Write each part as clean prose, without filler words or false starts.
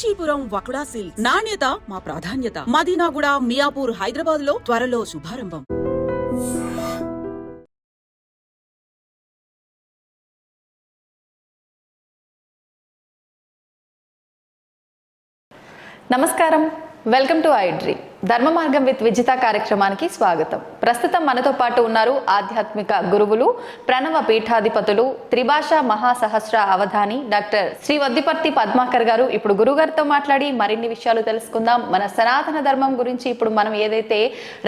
Kanchipuram వకుడా silks. నాణ్యత మా ప్రాధాన్యత. మదీనాగూడ, మియాపూర్, హైదరాబాద్ లో త్వరలో శుభారంభం. నమస్కారం, వెల్కమ్ టు ఐడ్రీ. ధర్మ మార్గం విత్ విజిత కార్యక్రమానికి స్వాగతం. ప్రస్తుతం మనతో పాటు ఉన్నారు ఆధ్యాత్మిక గురువులు, ప్రణవ పీఠాధిపతులు, త్రిభాషా మహాసహస్ర అవధాని డాక్టర్ శ్రీ వద్దిపర్తి పద్మాకర్ గారు. ఇప్పుడు గురుగారితో మాట్లాడి మరిన్ని విషయాలు తెలుసుకుందాం. మన సనాతన ధర్మం గురించి ఇప్పుడు మనం ఏదైతే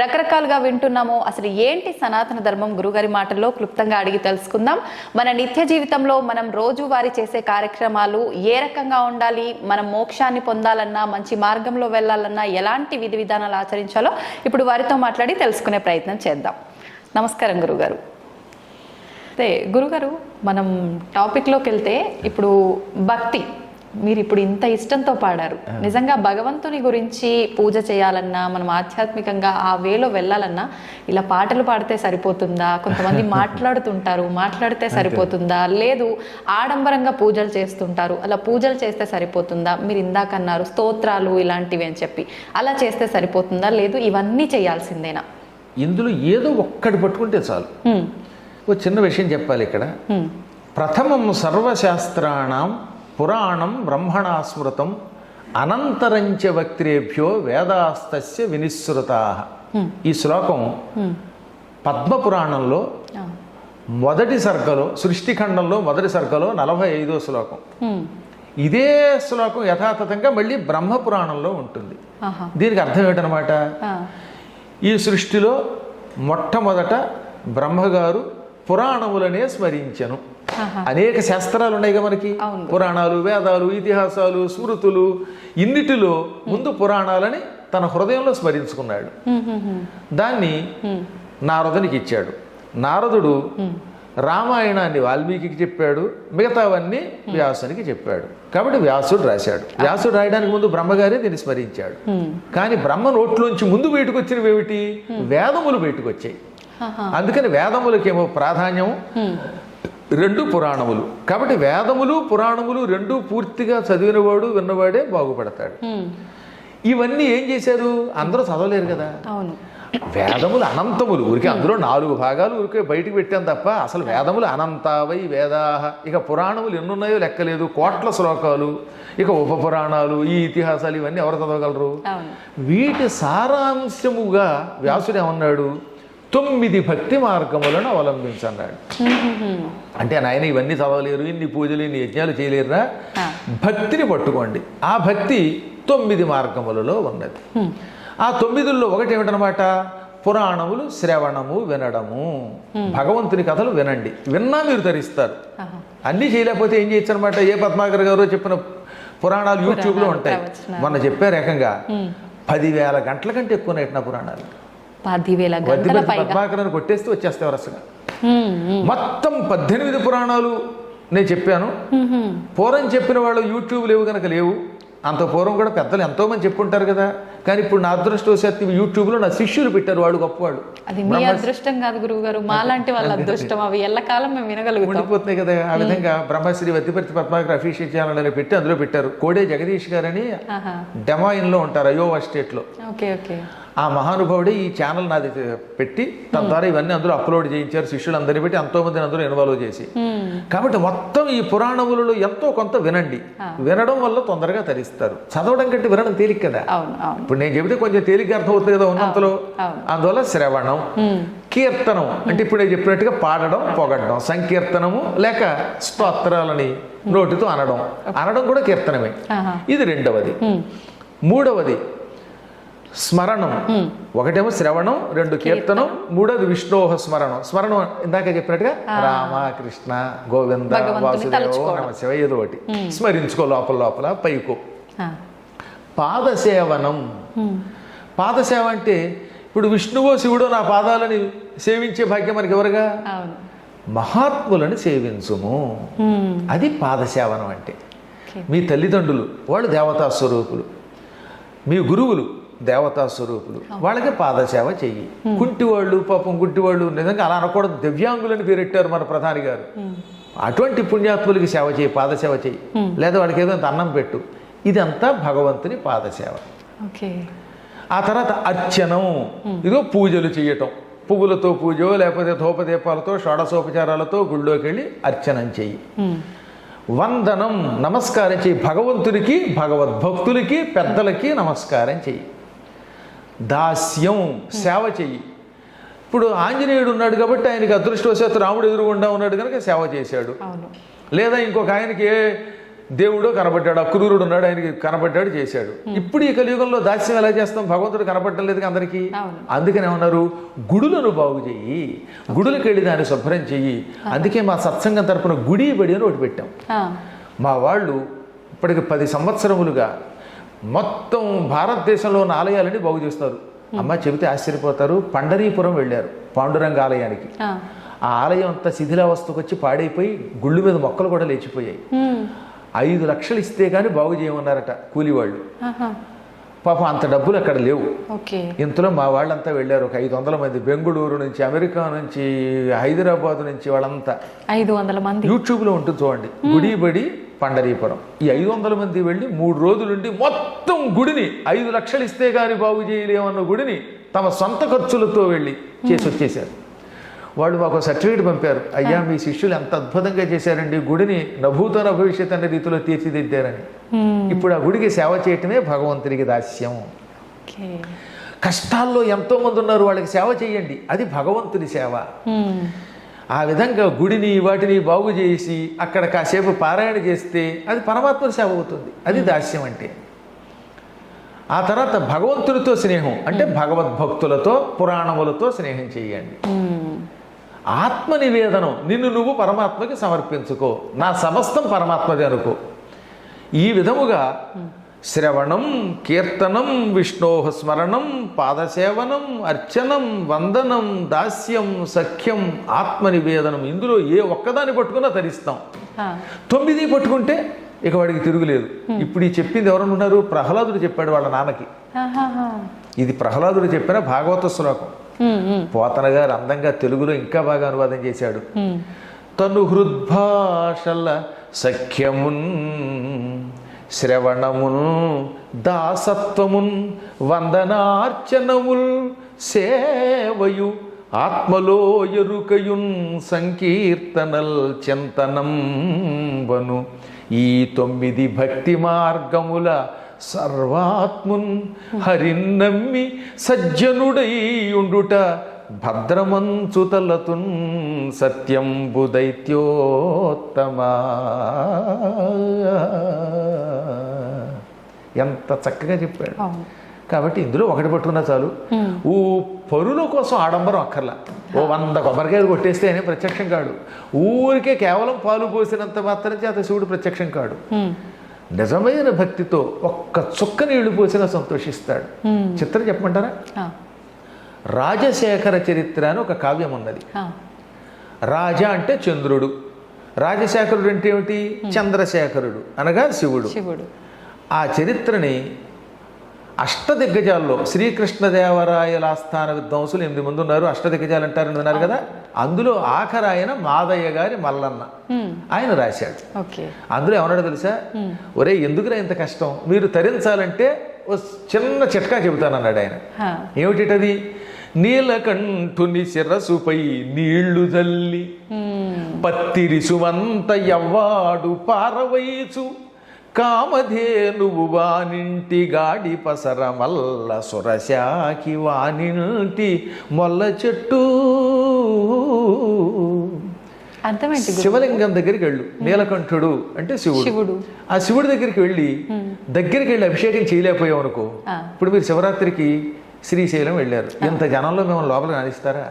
రకరకాలుగా వింటున్నామో అసలు ఏంటి సనాతన ధర్మం, గురుగారి మాటల్లో క్లుప్తంగా అడిగి తెలుసుకుందాం. మన నిత్య జీవితంలో మనం రోజువారీ చేసే కార్యక్రమాలు ఏ రకంగా ఉండాలి, మనం మోక్షాన్ని పొందాలన్నా, మంచి మార్గంలో వెళ్ళాలన్నా ఎలాంటి విధి విధానాలు ఆచరించాలో ఇప్పుడు వారితో మాట్లాడి తెలుసుకునే ప్రయత్నం చేద్దాం. నమస్కారం గురుగారు. అయితే గురుగారు, మనం టాపిక్లోకి వెళ్తే ఇప్పుడు భక్తి, మీరు ఇప్పుడు ఇంత ఇష్టంతో పాడారు. నిజంగా భగవంతుని గురించి పూజ చేయాలన్నా, మనం ఆధ్యాత్మికంగా ఆ వేలో వెళ్ళాలన్నా ఇలా పాటలు పాడితే సరిపోతుందా? కొంతమంది మాట్లాడితే సరిపోతుందా? లేదు ఆడంబరంగా పూజలు చేస్తుంటారు, అలా పూజలు చేస్తే సరిపోతుందా? మీరు ఇందాక అన్నారు స్తోత్రాలు ఇలాంటివి అని చెప్పి, అలా చేస్తే సరిపోతుందా? లేదు ఇవన్నీ చేయాల్సిందేనా? ఇందులో ఏదో ఒక్కటి పట్టుకుంటే చాలు. ఒక చిన్న విషయం చెప్పాలి ఇక్కడ. ప్రథమం సర్వశాస్త్రాణం పురాణం బ్రహ్మణా స్మృతం అనంతరంచ వక్త్రేభ్యో వేదాస్తస్య వినిశ్రుతా. ఈ శ్లోకం పద్మపురాణంలో మొదటి సర్గలో, సృష్టిఖండంలో మొదటి సర్గలో 45వ శ్లోకం. ఇదే శ్లోకం యథాతథంగా మళ్ళీ బ్రహ్మపురాణంలో ఉంటుంది. దీనికి అర్థం ఏంటనమాట, ఈ సృష్టిలో మొట్టమొదట బ్రహ్మగారు పురాణములనే స్మరించెను. అనేక శాస్త్రాలు ఉన్నాయి కదా మనకి, పురాణాలు, వేదాలు, ఇతిహాసాలు, స్మృతులు. ఇన్నిటిలో ముందు పురాణాలని తన హృదయంలో స్మరించుకున్నాడు. దాన్ని నారదునికి ఇచ్చాడు. నారదుడు రామాయణాన్ని వాల్మీకి చెప్పాడు, మిగతావన్నీ వ్యాసునికి చెప్పాడు. కాబట్టి వ్యాసుడు రాశాడు. వ్యాసుడు రాయడానికి ముందు బ్రహ్మగారే దీన్ని స్మరించాడు. కానీ బ్రహ్మ నోట్లోంచి ముందు బయటకు వచ్చినవి ఏమిటి? వేదములు బయటకు వచ్చాయి. అందుకని వేదములకేమో ప్రాధాన్యం, రెండు పురాణములు. కాబట్టి వేదములు పురాణములు రెండు పూర్తిగా చదివినవాడు, విన్నవాడే బాగుపడతాడు. ఇవన్నీ ఏం చేశారు? అందరూ చదవలేరు కదా. వేదములు అనంతములు, ఊరికే అందులో 4 భాగాలు ఊరికే బయటికి పెట్టాం తప్ప అసలు వేదములు అనంతావై వేదాహ. ఇక పురాణములు ఎన్నున్నాయో లెక్కలేదు, కోట్ల శ్లోకాలు. ఇక ఉపపురాణాలు, ఈ ఇతిహాసాలు ఇవన్నీ ఎవరు చదవగలరు? వీటి సారాంశముగా వ్యాసుడు ఏమన్నాడు? 9 భక్తి మార్గములను అవలంబించన్నాడు. అంటే నాయన ఇవన్నీ చదవలేరు, ఇన్ని పూజలు, ఇన్ని యజ్ఞాలు చేయలేరురా, భక్తిని పట్టుకోండి. ఆ భక్తి 9 మార్గములలో ఉన్నది. ఆ 9లో ఒకటి ఏమిటనమాట? పురాణములు శ్రవణము, వినడము. భగవంతుని కథలు వినండి. విన్నా మీరు ధరిస్తారు. అన్నీ చేయలేకపోతే ఏం చేయొచ్చు అనమాట? ఏ పద్మాకర్ గారు చెప్పిన పురాణాలు యూట్యూబ్లో ఉంటాయి. మొన్న చెప్పారు ఏకంగా 10,000 గంటల కంటే ఎక్కువ నా పురాణాలు. 10,000 గంటల పద్మాకరని కొట్టేస్తే వచ్చేస్తే వరుసగా మొత్తం 18 పురాణాలు నేను చెప్పాను. పూర్వం చెప్పిన వాళ్ళు యూట్యూబ్ లేవు కనుక లేవు. అంత పూర్వం కూడా పెద్దలు ఎంతో మంది చెప్పుంటారు కదా. కానీ ఇప్పుడు నా అదృష్టవశాత్తు యూట్యూబ్లో నా శిష్యులు పెట్టారు, వాడు గొప్పవాడు. అది మీ అదృష్టం కాదు గురువు గారు, మాలాంటి వాళ్ళ అదృష్టం. అవి ఎల్లకాలం మేము వినగలుగుతాం, ఉండిపోతున్నాయి కదా. ఆ విధంగా బ్రహ్మశ్రీ వద్దిపర్తి పద్మాకర్ అఫీషియల్ ఛానల్ అని పెట్టి అందులో పెట్టారు. కోడే జగదీష్ గారని డెమాయిన్లో ఉంటారు, అయోవా స్టేట్లో. ఆ మహానుభావుడే ఈ ఛానల్ నాది పెట్టి తద్వారా ఇవన్నీ అందులో అప్లోడ్ చేయించారు. శిష్యులందరినీ పెట్టి ఎంతో మందిని అందులో ఇన్వాల్వ్ చేసి. కాబట్టి మొత్తం ఈ పురాణములలో ఎంతో కొంత వినండి. వినడం వల్ల తొందరగా తరిస్తారు. చదవడం కంటే వినడం తేలిక కదా. ఇప్పుడు నేను చెబితే కొంచెం తేలిక అర్థం అవుతుంది కదా ఉన్నంతలో. అందువల్ల శ్రవణం, కీర్తనం అంటే ఇప్పుడు నేను చెప్పినట్టుగా పాడడం, పొగడడం, సంకీర్తనము లేక స్తోత్రాలని నోటితో అనడం కూడా కీర్తనమే. ఇది రెండవది. మూడవది స్మరణం. ఒకటేమో శ్రవణం, 2 కీర్తనం, 3వది విష్ణోహ స్మరణం. స్మరణం ఇందాక చెప్పినట్టుగా రామ, కృష్ణ, గోవింద, వాసుదేవ, నమ శివ ఏదో ఒకటి స్మరించుకో లోపల పైకో. పాదసేవనం. పాదసేవ అంటే ఇప్పుడు విష్ణువో శివుడో నా పాదాలని సేవించే భాగ్యం మనకి ఎవరుగా? మహాత్ములను సేవించుము. అది పాదసేవనం అంటే. మీ తల్లిదండ్రులు వాళ్ళు దేవతా స్వరూపులు, మీ గురువులు దేవతా స్వరూపులు, వాళ్ళకి పాదసేవ చెయ్యి. కుంటివాళ్ళు, పాపం గుంటివాళ్ళు, నిజంగా అలా అనకూడదు, దివ్యాంగులని పేరెట్టారు మన ప్రధాని గారు. అటువంటి పుణ్యాత్ములకి సేవ చేయి, పాదసేవ చెయ్యి. లేదా వాళ్ళకి ఏదో అన్నం పెట్టు. ఇదంతా భగవంతుని పాదసేవ. ఓకే. ఆ తర్వాత అర్చనం, ఇదో పూజలు చేయటం, పువ్వులతో పూజో లేకపోతే ధూపదీపాలతో షోడశోపచారాలతో గుళ్ళోకి వెళ్ళి అర్చనం చెయ్యి. వందనం, నమస్కారం చెయ్యి, భగవంతుడికి భగవద్భక్తులకి పెద్దలకి నమస్కారం చెయ్యి. దాస్యం, సేవ చెయ్యి. ఇప్పుడు ఆంజనేయుడు ఉన్నాడు కాబట్టి ఆయనకి అదృష్టవశాత్తు రాముడు ఎదురుగుండా ఉన్నాడు కనుక సేవ చేశాడు. లేదా ఇంకొక ఆయనకి ఏ దేవుడో కనబడ్డాడు, అక్రూరుడు ఉన్నాడు ఆయనకి కనబడ్డాడు చేశాడు. ఇప్పుడు ఈ కలియుగంలో దాస్యం ఎలా చేస్తాం, భగవంతుడు కనబడటం లేదు అందరికీ. అందుకని ఏమన్నారు, గుడులను బాగు చెయ్యి, గుడులకు వెళ్ళి దాన్ని శుభ్రం చెయ్యి. అందుకే మా సత్సంగం తరపున గుడి బడి అని ఒకటి పెట్టాం. మా వాళ్ళు ఇప్పటికి 10 సంవత్సరములుగా మొత్తం భారతదేశంలో ఉన్న ఆలయాలని బాగు చేస్తారు. అమ్మ చెబితే ఆశ్చర్యపోతారు. పండరీపురం వెళ్ళారు పాండురంగ ఆలయానికి. ఆ ఆలయం అంతా శిథిలావస్థకు వచ్చి పాడైపోయి గుళ్ళు మీద మొక్కలు కూడా లేచిపోయాయి. 5 లక్షలు ఇస్తే కానీ బాగు చేయమన్నారట కూలివాళ్ళు. పాపం అంత డబ్బులు అక్కడ లేవు. ఇంతలో మా వాళ్ళంతా వెళ్ళారు, ఒక 500 మంది, బెంగుళూరు నుంచి, అమెరికా నుంచి, హైదరాబాద్ నుంచి, వాళ్ళంతా 500 మంది. యూట్యూబ్లో ఉంటుంది చూడండి, గుడి బడి పండరీపురం. ఈ 500 మంది వెళ్ళి 3 రోజులుండి మొత్తం గుడిని 5 లక్షలు ఇస్తే గాని బాగు చేయలేమన్న గుడిని తమ సొంత ఖర్చులతో వెళ్ళి చేసి వచ్చేశారు. వాళ్ళు మాకు సర్టిఫికేట్ పంపారు, అయ్యా మీ శిష్యులు ఎంత అద్భుతంగా చేశారండి, గుడిని నభూతన భవిష్యత్ అనే రీతిలో తీర్చిదిద్దారని. ఇప్పుడు ఆ గుడికి సేవ చేయటమే భగవంతుడికి దాస్యం. కష్టాల్లో ఎంతో మంది ఉన్నారు, వాళ్ళకి సేవ చేయండి, అది భగవంతుని సేవ. ఆ విధంగా గుడిని వాటిని బాగు చేసి అక్కడ కాసేపు పారాయణ చేస్తే అది పరమాత్మ సేవ అవుతుంది. అది దాస్యం అంటే. ఆ తర్వాత భగవంతుడితో స్నేహం అంటే భగవద్భక్తులతో పురాణములతో స్నేహం చేయండి. ఆత్మ నివేదనం, నిన్ను నువ్వు పరమాత్మకి సమర్పించుకో, నా సమస్తం పరమాత్మది అనుకో. ఈ విధముగా శ్రవణం, కీర్తనం, విష్ణోహ స్మరణం, పాదసేవనం, అర్చనం, వందనం, దాస్యం, సఖ్యం, ఆత్మనివేదనం, ఇందులో ఏ ఒక్కదాన్ని పట్టుకున్నా తరిస్తాం. 9 పట్టుకుంటే ఇక వాడికి తిరుగులేదు. ఇప్పుడు ఈ చెప్పింది ఎవరనున్నారు, ప్రహ్లాదుడు చెప్పాడు వాళ్ళ నాన్నకి. ఇది ప్రహ్లాదుడు చెప్పిన భాగవత శ్లోకం. పోతన గారు అందంగా తెలుగులో ఇంకా బాగా అనువాదం చేశాడు. తను హృద్భాషల సఖ్యమున్, శ్రవణమున్, దాసత్వమున్, వందనార్చనముల్, సేవయు, ఆత్మలో ఎరుకయున్, సంకీర్తనల్ చింతనం వను, ఈ 9 భక్తి మార్గముల సర్వాత్మున్ హరిన్నమ్మి సజ్జనుడై ఉండుట భద్రమంచుతలతున్ సత్యంబు దైత్యోత్తమా. ఎంత చక్కగా చెప్పాడు. కాబట్టి ఇందులో ఒకటి పట్టుకున్నా చాలు. ఓ పరుల కోసం ఆడంబరం అక్కర్లా. ఓ 100 కొబ్బరికాయలు కొట్టేస్తే ఆయన ప్రత్యక్షం కాడు. ఊరికే కేవలం పాలు పోసినంత మాత్రం చేత శివుడు ప్రత్యక్షం కాడు. నిజమైన భక్తితో ఒక్క చుక్క నీళ్లు పోసినా సంతోషిస్తాడు. చిత్రం చెప్పమంటారా? రాజశేఖర చరిత్ర అని ఒక కావ్యం ఉన్నది. రాజ అంటే చంద్రుడు, రాజశేఖరుడు అంటే ఏమిటి, చంద్రశేఖరుడు అనగా శివుడు. ఆ చరిత్రని అష్టదిగ్గజాల్లో శ్రీకృష్ణదేవరాయల ఆస్థాన విద్వాంసులు 8 మంది ఉన్నారు. అష్టదిగ్గజాలు అంటారని విన్నారు కదా. అందులో ఆఖరు ఆయన మాదయ్య గారి మల్లన్న ఆయన రాశాడు. అందులో ఏమన్నాడు తెలుసా, ఒరే ఎందుకురా ఇంత కష్టం, మీరు తరించాలంటే ఓ చిన్న చిట్కా చెబుతానన్నాడు ఆయన. ఏమిటిటది, నీలకంఠుని శిరసుపై నీళ్లు జల్లి పత్తిరిసుమంత ఎవ్వాడు పారవైచు, కామధేనువు వానింటి గాడి పసర మల్ల సురశాకి వానింటి మొల్ల చెట్టు. శివలింగం దగ్గరికి వెళ్ళు, నీలకంఠుడు అంటే శివుడు. ఆ శివుడి దగ్గరికి వెళ్ళి అభిషేకం చేయలేకపోయావు అనుకో. ఇప్పుడు మీరు శివరాత్రికి శ్రీశైలం వెళ్ళారు, ఇంత జనంలో మేము లోపల రాణిస్తారా?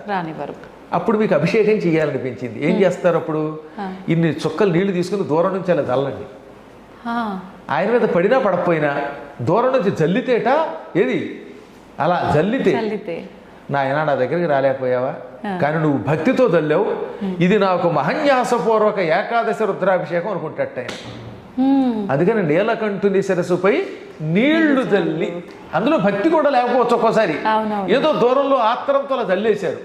అప్పుడు మీకు అభిషేకం చేయాలనిపించింది. ఏం చేస్తారు అప్పుడు? ఇన్ని చుక్కలు నీళ్లు తీసుకుని దూరం నుంచి అలా చల్లండి. ఆయన మీద పడినా పడకపోయినా దూరం నుంచి జల్లితేట ఏది అలా జల్లితే, నాయన నా దగ్గరికి రాలేకపోయావా, కానీ నువ్వు భక్తితో జల్లావు, ఇది నాకు మహన్యాసపూర్వక ఏకాదశి రుద్రాభిషేకం అనుకుంటాట ఆయన. అందుకని నీలకంఠుని శిరసుపై నీళ్లు జల్లి, అందులో భక్తి కూడా లేకపోవచ్చు ఒక్కోసారి, ఏదో దూరంలో ఆత్రంతో అలా జల్లేశారు,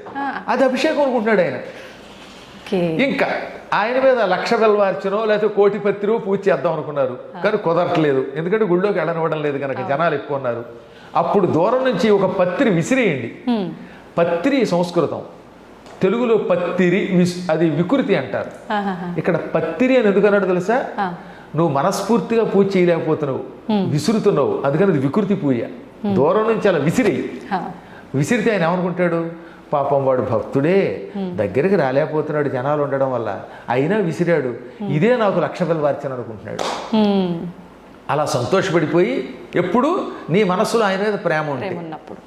అది అభిషేకం అనుకుంటున్నాడు ఆయన. ఇంకా ఆయన మీద 1,00,000 బెల్వార్చనో లేకపోతే కోటి పత్రిలో పూజ చేద్దాం అనుకున్నారు, కానీ కుదరట్లేదు. ఎందుకంటే గుళ్ళోకి వెళ్ళనివ్వడం లేదు కనుక, జనాలు ఎక్కువ ఉన్నారు. అప్పుడు దూరం నుంచి ఒక పత్రి విసిరేయండి. పత్రి సంస్కృతం, తెలుగులో పత్తిరి అది వికృతి అంటారు. ఇక్కడ పత్తిరి అని ఎందుకన్నాడు తెలుసా? నువ్వు మనస్ఫూర్తిగా పూజ చేయలేకపోతున్నావు, విసురుతున్నావు, అందుకని అది వికృతి పూజ. దూరం నుంచి అలా విసిరేయి. విసిరితే ఆయన ఏమనుకుంటాడు, పాపం వాడు భక్తుడే, దగ్గరికి రాలేకపోతున్నాడు జనాలు ఉండడం వల్ల, అయినా విసిరాడు, ఇదే నాకు 1,00,000 బెల్వార్చన అనుకుంటున్నాడు. అలా సంతోషపడిపోయి ఎప్పుడు నీ మనస్సులో ఆయన మీద ప్రేమ ఉన్నప్పుడు,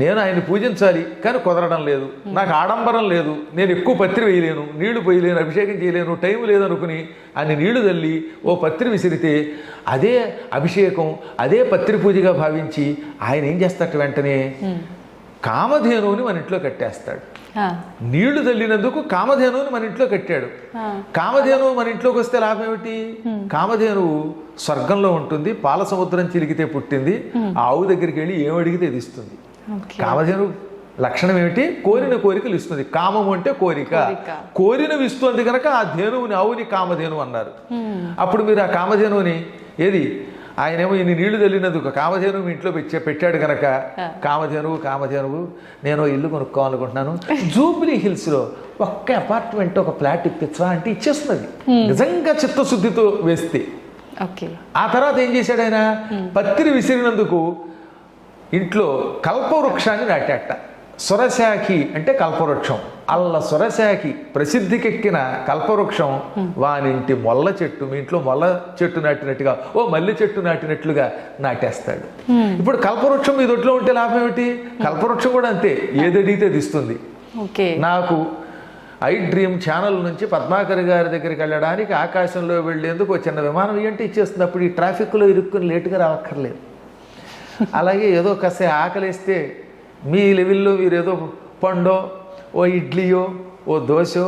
నేను ఆయన పూజించాలి కానీ కుదరడం లేదు, నాకు ఆడంబరం లేదు, నేను ఎక్కువ పత్రి వేయలేను, నీళ్లు పోయలేను, అభిషేకం చేయలేను, టైం లేదనుకుని అన్ని నీళ్లు తల్లి ఓ పత్రి విసిరితే అదే అభిషేకం, అదే పత్రి పూజగా భావించి ఆయన ఏం చేస్తాడు, వెంటనే కామధేనువుని మన ఇంట్లో కట్టేస్తాడు. నీళ్లు తల్లినందుకు కామధేనువుని మన ఇంట్లో కట్టాడు. కామధేనువు మన ఇంట్లోకి వస్తే లాభం ఏమిటి? కామధేనువు స్వర్గంలో ఉంటుంది, పాల సముద్రం చిలికితే పుట్టింది, ఆ ఆవు దగ్గరికి వెళ్ళి ఏమడిగితే ఇది ఇస్తుంది. కామధేను లక్షణం ఏమిటి? కోరిన కోరికలు ఇస్తుంది. కామము అంటే కోరిక, కోరినవి ఇస్తుంది కనుక ఆ ధేనువుని, ఆవుని కామధేను అన్నారు. అప్పుడు మీరు ఆ కామధేనువుని ఏది, ఆయనేమో ఇన్ని నీళ్లు తల్లినందుకు కామధేనువు మీ ఇంట్లో పెట్టాడు కనుక, కామధేనువు నేను ఇల్లు కొనుక్కోవాలనుకుంటున్నాను, జూబ్లీ హిల్స్లో ఒక్క అపార్ట్మెంట్ ఒక ఫ్లాట్ ఇప్పించా అంటే ఇచ్చేస్తున్నది, నిజంగా చిత్తశుద్ధితో వేస్తే. ఆ తర్వాత ఏం చేశాడు ఆయన? పత్రి విసిరినందుకు ఇంట్లో కల్పవృక్షాన్ని నాటాట. సురశాఖి అంటే కల్పవృక్షం. అల్ల సురశాఖి ప్రసిద్ధికెక్కిన కల్పవృక్షం వానింటి మొల్ల చెట్టు, మీ ఇంట్లో మొల్ల చెట్టు నాటినట్టుగా ఓ మల్లె చెట్టు నాటినట్లుగా నాటేస్తాడు. ఇప్పుడు కల్పవృక్షం మీ దొడ్లో ఉంటే లాభం ఏమిటి? కల్పవృక్షం కూడా అంతే, ఏదడిగితే దిస్తుంది. నాకు ఐ డ్రీమ్ ఛానల్ నుంచి పద్మాకర్ గారి దగ్గరికి వెళ్ళడానికి ఆకాశంలో వెళ్ళేందుకు ఒక చిన్న విమానం ఇవ్వంటే ఇచ్చేస్తుంది. అప్పుడు ఈ ట్రాఫిక్లో ఇరుక్కుని లేటుగా రావక్కర్లేదు. అలాగే ఏదో కాస్త ఆకలిస్తే మీ లెవెల్లో మీరు ఏదో పండో, ఓ ఇడ్లీయో, ఓ దోశో,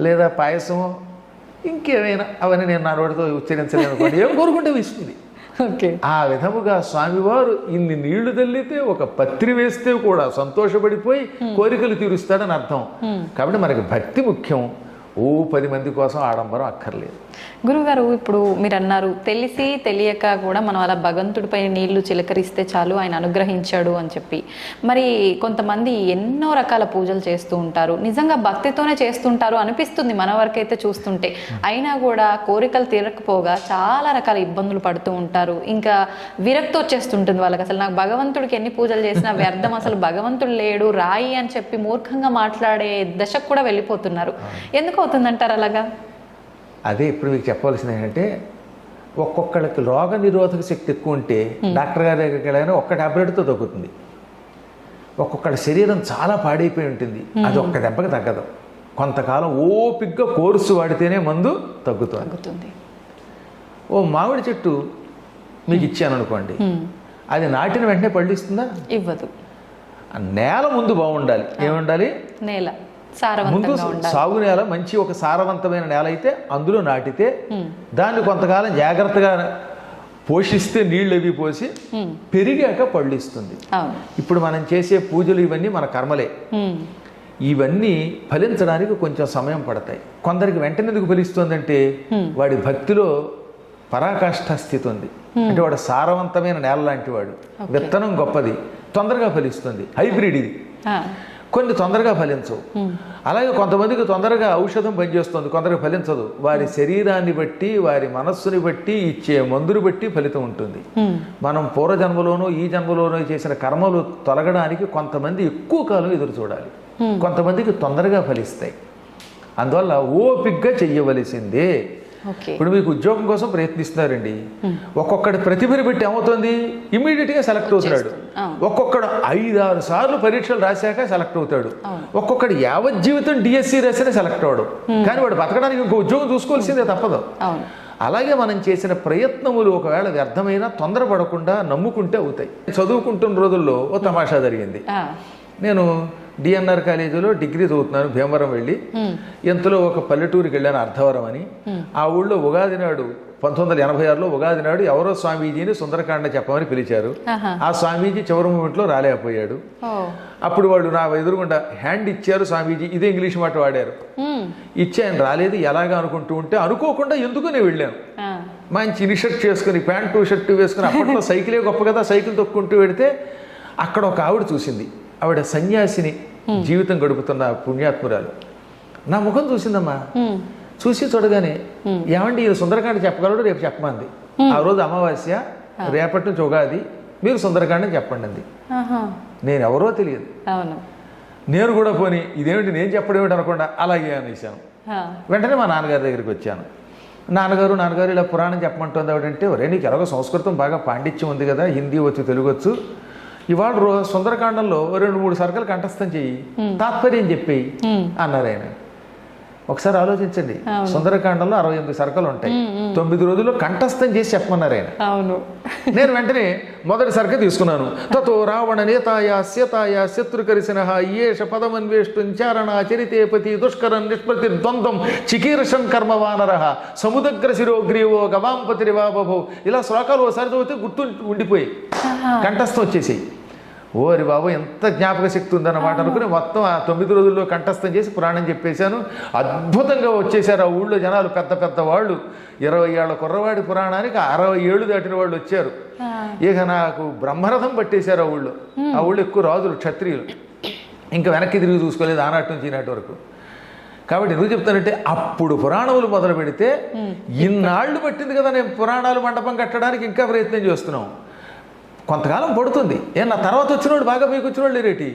లేదా పాయసమో, ఇంకేమైనా, అవన్నీ నేను నా నోటితో ఉచ్చరించలేను అనుకోండి, ఏం కోరుకుంటే ఇస్తుంది. ఆ విధముగా స్వామివారు ఇన్ని నీళ్లు తల్లితే, ఒక పత్రి వేస్తే కూడా సంతోషపడిపోయి కోరికలు తీరుస్తాడని అర్థం. కాబట్టి మనకి భక్తి ముఖ్యం, 10 మంది కోసం ఆడంబరం అక్కర్లేదు. గురువుగారు, ఇప్పుడు మీరు అన్నారు తెలిసి తెలియక కూడా మనం అలా భగవంతుడిపై నీళ్లు చిలకరిస్తే చాలు ఆయన అనుగ్రహించాడు అని చెప్పి. మరి కొంతమంది ఎన్నో రకాల పూజలు చేస్తూ ఉంటారు, నిజంగా భక్తితోనే చేస్తుంటారు అనిపిస్తుంది మన వరకైతే చూస్తుంటే. అయినా కూడా కోరికలు తీరకపోగా చాలా రకాల ఇబ్బందులు పడుతూ ఉంటారు. ఇంకా విరక్తి వచ్చేస్తుంటుంది వాళ్ళకి, అసలు నాకు భగవంతుడికి ఎన్ని పూజలు చేసినా వ్యర్థం, అసలు భగవంతుడు లేడు, రాయి అని చెప్పి మూర్ఖంగా మాట్లాడే దశకు కూడా వెళ్ళిపోతున్నారు. ఎందుకు అవుతుందంటారు అలాగా? అదే ఇప్పుడు మీకు చెప్పవలసింది ఏంటంటే, ఒక్కొక్కళ్ళకి రోగ నిరోధక శక్తి ఎక్కువ ఉంటే డాక్టర్ గారి దగ్గరికి వెళ్ళగానే ఒక్క టాబ్లెట్తో తగ్గుతుంది. ఒక్కొక్కళ్ళ శరీరం చాలా పాడైపోయి ఉంటుంది, అది ఒక్క దెబ్బకి తగ్గదు. కొంతకాలం ఓపిగ్గా కోర్సు వాడితేనే మందు తగ్గుతుంది. ఓ మామిడి చెట్టు మీకు ఇచ్చాను అనుకోండి, అది నాటిన వెంటనే పళ్ళు ఇస్తుందా? ఇవ్వదు. నేల ముందు బాగుండాలి. ఏముండాలి? నేల ముందు సాగు నేల, మంచి ఒక సారవంతమైన నేల అయితే అందులో నాటితే దాన్ని కొంతకాలం జాగ్రత్తగా పోషిస్తే, నీళ్ళు అవి పోసి పెరిగాక పళ్ళు ఇస్తుంది. ఇప్పుడు మనం చేసే పూజలు ఇవన్నీ మన కర్మలే. ఇవన్నీ ఫలించడానికి కొంచెం సమయం పడతాయి. కొందరికి వెంటనే ఎందుకు ఫలిస్తుందంటే వాడి భక్తిలో పరాకాష్ఠ స్థితి ఉంది. అంటే వాడు సారవంతమైన నేల లాంటి వాడు, విత్తనం గొప్పది, తొందరగా ఫలిస్తుంది. హైబ్రిడ్ ఇది. కొన్ని తొందరగా ఫలించవు. అలాగే కొంతమందికి తొందరగా ఔషధం పనిచేస్తుంది, కొందరికి ఫలించదు. వారి శరీరాన్ని బట్టి, వారి మనస్సుని బట్టి, ఇచ్చే మందుని బట్టి ఫలితం ఉంటుంది. మనం పూర్వజన్మలోనూ ఈ జన్మలోనూ చేసిన కర్మలు తొలగడానికి కొంతమంది ఎక్కువ కాలం ఎదురు చూడాలి, కొంతమందికి తొందరగా ఫలిస్తాయి. అందువల్ల ఓపిగ్గా చెయ్యవలసిందే. ఇప్పుడు మీకు ఉద్యోగం కోసం ప్రయత్నిస్తున్నారండి, ఒక్కొక్కటి ప్రతిభని బట్టి ఏమవుతుంది, ఇమీడియట్గా సెలెక్ట్ అవుతున్నాడు. ఒక్కొక్కడు 5-6 సార్లు పరీక్షలు రాశాక సెలెక్ట్ అవుతాడు. ఒక్కొక్కడు యావజ్జీవితం డిఎస్సి రాసినా సెలెక్ట్ అవడు. కానీ వాడు బతకడానికి ఇంకో ఉద్యోగం చూసుకోవాల్సిందే, తప్పదు. అలాగే మనం చేసిన ప్రయత్నములు ఒకవేళ వ్యర్థమైనా తొందరపడకుండా నమ్ముకుంటే అవుతాయి. చదువుకుంటున్న రోజుల్లో ఓ తమాషా జరిగింది. నేను డిఎన్ఆర్ కాలేజీలో డిగ్రీ చదువుతున్నాను భీమవరం వెళ్ళి. ఇంతలో ఒక పల్లెటూరికి వెళ్ళాను అర్ధవరం అని. ఆ ఊళ్ళో ఉగాది నాడు 1986లో ఉగాది నాడు ఎవరో స్వామీజీని సుందరకాండ చెప్పమని పిలిచారు. ఆ స్వామీజీ చివరి మూమెంట్లో రాలేకపోయాడు. అప్పుడు వాళ్ళు నా ఎదురుగుండా హ్యాండ్ ఇచ్చారు స్వామీజీ, ఇదే ఇంగ్లీష్ మాట వాడారు. ఇచ్చి ఆయన రాలేదు ఎలాగా అనుకుంటూ ఉంటే అనుకోకుండా ఎందుకు నేను వెళ్ళాను. మంచి ఇనిషర్ట్ చేసుకుని ప్యాంటు షర్టు వేసుకుని, అప్పట్లో సైకిలే గొప్ప కదా, సైకిల్ తొక్కుంటూ వెడితే అక్కడ ఒక ఆవిడ చూసింది. ఆవిడ సన్యాసిని జీవితం గడుపుతున్న పుణ్యాత్మురాలు. నా ముఖం చూసిందమ్మా. చూసి చూడగానే ఏమండి ఈయన సుందరకాండ చెప్పగలడు, రేపు చెప్పమంది. ఆ రోజు అమావాస్య, రేపటి నుంచి ఉగాది, మీరు సుందరకాండ చెప్పండి అంది. నేను ఎవరో తెలియదు. నేను కూడా పోని ఇదేమిటి నేను చెప్పడేమిటి అనకుండా అలాగే అనేసాను. వెంటనే మా నాన్నగారి దగ్గరికి వచ్చాను. నాన్నగారు ఇలా పురాణం చెప్పమంటుంది ఆవిడంటే, ఒరే నీకు ఎలాగో సంస్కృతం బాగా పాండిత్యం ఉంది కదా, హిందీ వచ్చు తెలుగు వచ్చు, ఇవాళ సుందరకాండంలో 2-3 సర్కలు కంఠస్థం చెయ్యి, తాత్పర్యం చెప్పేయి అన్నారు ఆయన. ఒకసారి ఆలోచించండి, సుందరకాండంలో 68 సర్కలు ఉంటాయి, 9 రోజుల్లో కంఠస్థం చేసి చెప్పమన్నారు ఆయన. నేను వెంటనే మొదటి సర్క తీసుకున్నాను. తతో రావణ నేతాయ శత్రుకరిసిన ఏష పదమన్వేష్టుంచారణ చరితేపతి దుష్కరం నిష్పతి ద్వంద్వం చికీర్షం కర్మ వానర సముద్ర శిరోగ్రీవో గవాంపతిరివా బభో. ఇలా శ్లోకాలు ఓసారి చదివితే గుర్తు ఉండిపోయి కంఠస్థం వచ్చేసి, ఓరి బాబు ఎంత జ్ఞాపక శక్తి ఉందన్నమాట అనుకుని మొత్తం ఆ 9 రోజుల్లో కంఠస్థం చేసి పురాణం చెప్పేశాను. అద్భుతంగా వచ్చేసారు ఆ ఊళ్ళో జనాలు, పెద్ద పెద్ద వాళ్ళు. 20 ఏళ్ల కుర్రవాడి పురాణానికి 60 ఏళ్ళు దాటిన వాళ్ళు వచ్చారు. ఇక నాకు బ్రహ్మరథం పట్టేశారు ఆ ఊళ్ళో. ఆ ఊళ్ళో ఎక్కువ రాజులు, క్షత్రియులు. ఇంకా వెనక్కి తిరిగి చూసుకోలేదు ఆనాటి నుంచి ఈనాటి వరకు. కాబట్టి ఎందుకు చెప్తానంటే, అప్పుడు పురాణములు మొదలు పెడితే ఇన్నాళ్ళు పట్టింది కదా నేను పురాణాలు మండపం కట్టడానికి, ఇంకా ప్రయత్నం చేస్తున్నాం. కొంతకాలం పడుతుంది. నా తర్వాత వచ్చిన వాళ్ళు బాగా మీకు వచ్చిన వాళ్ళు లేరేటి.